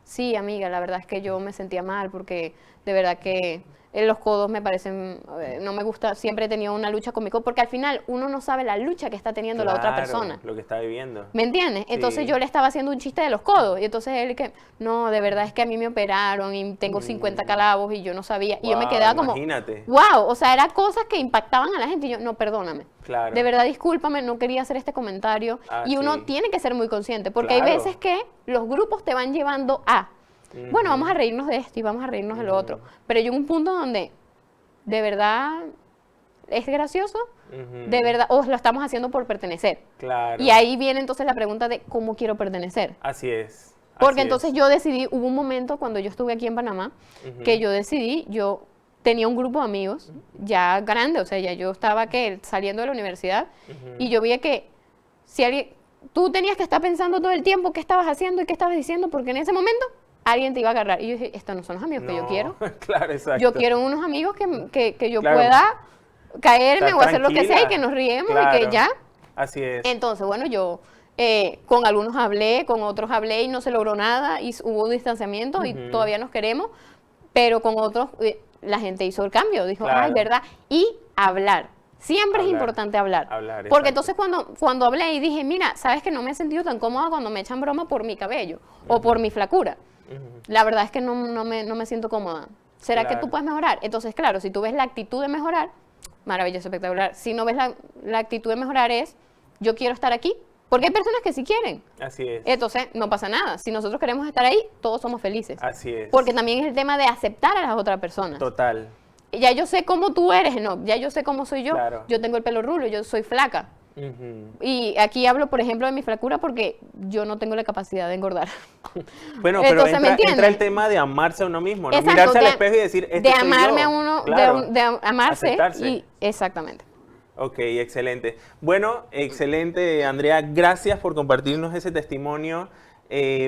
Sí, amiga, la verdad es que yo me sentía mal porque de verdad que los codos me parecen, no me gusta, siempre he tenido una lucha con mi codo, porque al final uno no sabe la lucha que está teniendo la otra persona. Lo que está viviendo. ¿Me entiendes? Sí. Entonces yo le estaba haciendo un chiste de los codos y entonces él que, no, de verdad es que a mí me operaron y tengo 50 clavos y yo no sabía. Y yo me quedaba como, imagínate. wow, o sea, eran cosas que impactaban a la gente y yo, no, perdóname. Claro. De verdad, discúlpame, no quería hacer este comentario. Y uno sí. tiene que ser muy consciente, porque Claro. hay veces que los grupos te van llevando a, bueno, vamos a reírnos de esto y vamos a reírnos de lo otro. Pero llega un punto donde, de verdad, es gracioso, de verdad, o lo estamos haciendo por pertenecer. Claro. Y ahí viene entonces la pregunta de cómo quiero pertenecer. Así es. Porque así entonces es. yo decidí, hubo un momento cuando yo estuve aquí en Panamá, que yo decidí, yo tenía un grupo de amigos ya grande, o sea, ya yo estaba saliendo de la universidad, y yo vi que si alguien, tú tenías que estar pensando todo el tiempo qué estabas haciendo y qué estabas diciendo, porque en ese momento alguien te iba a agarrar. Y yo dije, estos no son los amigos que yo quiero. Claro, exacto. Yo quiero unos amigos que yo Claro. pueda caerme Estar o hacer lo que sea y tranquila. que nos riemos y Claro. que ya. Así es. Entonces, bueno, yo con algunos hablé, con otros hablé y no se logró nada y hubo un distanciamiento y todavía nos queremos, pero con otros la gente hizo el cambio, dijo, Claro. ay, ¿verdad? Y hablar. Siempre es Hablar. importante hablar. Hablar, Porque exacto. entonces cuando hablé y dije, mira, ¿sabes que no me he sentido tan cómoda cuando me echan broma por mi cabello o por mi flacura? La verdad es que no me siento cómoda. ¿Será que Claro. tú puedes mejorar? Entonces, claro, si tú ves la actitud de mejorar, maravilloso, espectacular. Si no ves la actitud de mejorar es, yo quiero estar aquí. Porque hay personas que sí quieren. Así es. Entonces, no pasa nada. Si nosotros queremos estar ahí, todos somos felices. Así es. Porque también es el tema de aceptar a las otras personas. Total. Ya yo sé cómo tú eres, no, ya yo sé cómo soy yo. Claro. Yo tengo el pelo rulo, yo soy flaca. Ujú. Y aquí hablo, por ejemplo, de mi flacura porque yo no tengo la capacidad de engordar. Bueno, pero Entonces, ¿me entiendes? entra el tema de amarse a uno mismo, ¿no? Exacto, Mirarse al de- espejo y decir, este de soy amarme yo. a uno, Claro. de amarse. Aceptarse. Y, exactamente. Ok, excelente. Bueno, excelente, Andrea. Gracias por compartirnos ese testimonio.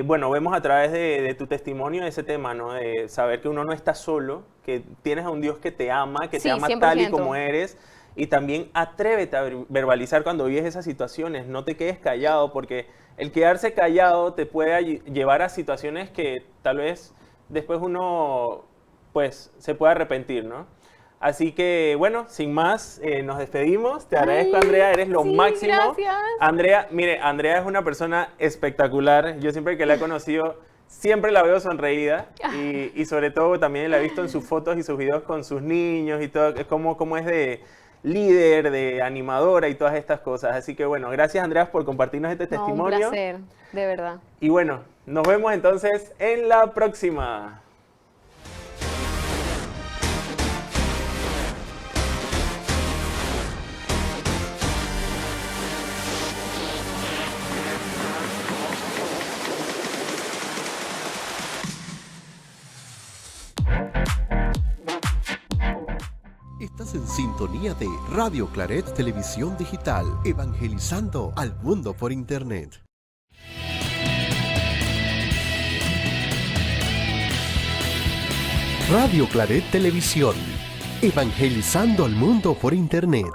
Bueno, vemos a través de tu testimonio ese tema, ¿no? De saber que uno no está solo, que tienes a un Dios que te ama, que Sí, te ama tal y 100%. como eres. Y también atrévete a verbalizar cuando vives esas situaciones. No te quedes callado, porque el quedarse callado te puede llevar a situaciones que tal vez después uno, pues, se pueda arrepentir, ¿no? Así que, bueno, sin más, nos despedimos. Te agradezco, Andrea, eres lo sí, máximo. gracias. Andrea, mire, Andrea es una persona espectacular. Yo siempre que la he conocido, siempre la veo sonreída. Y sobre todo también la he visto en sus fotos y sus videos con sus niños y todo. Es como es de líder, de animadora y todas estas cosas. Así que, bueno, gracias, Andrea, por compartirnos este No, testimonio. un placer, de verdad. Y bueno, nos vemos entonces en la próxima. Estás en sintonía de Radio Claret Televisión Digital, evangelizando al mundo por Internet. Radio Claret Televisión, evangelizando al mundo por Internet.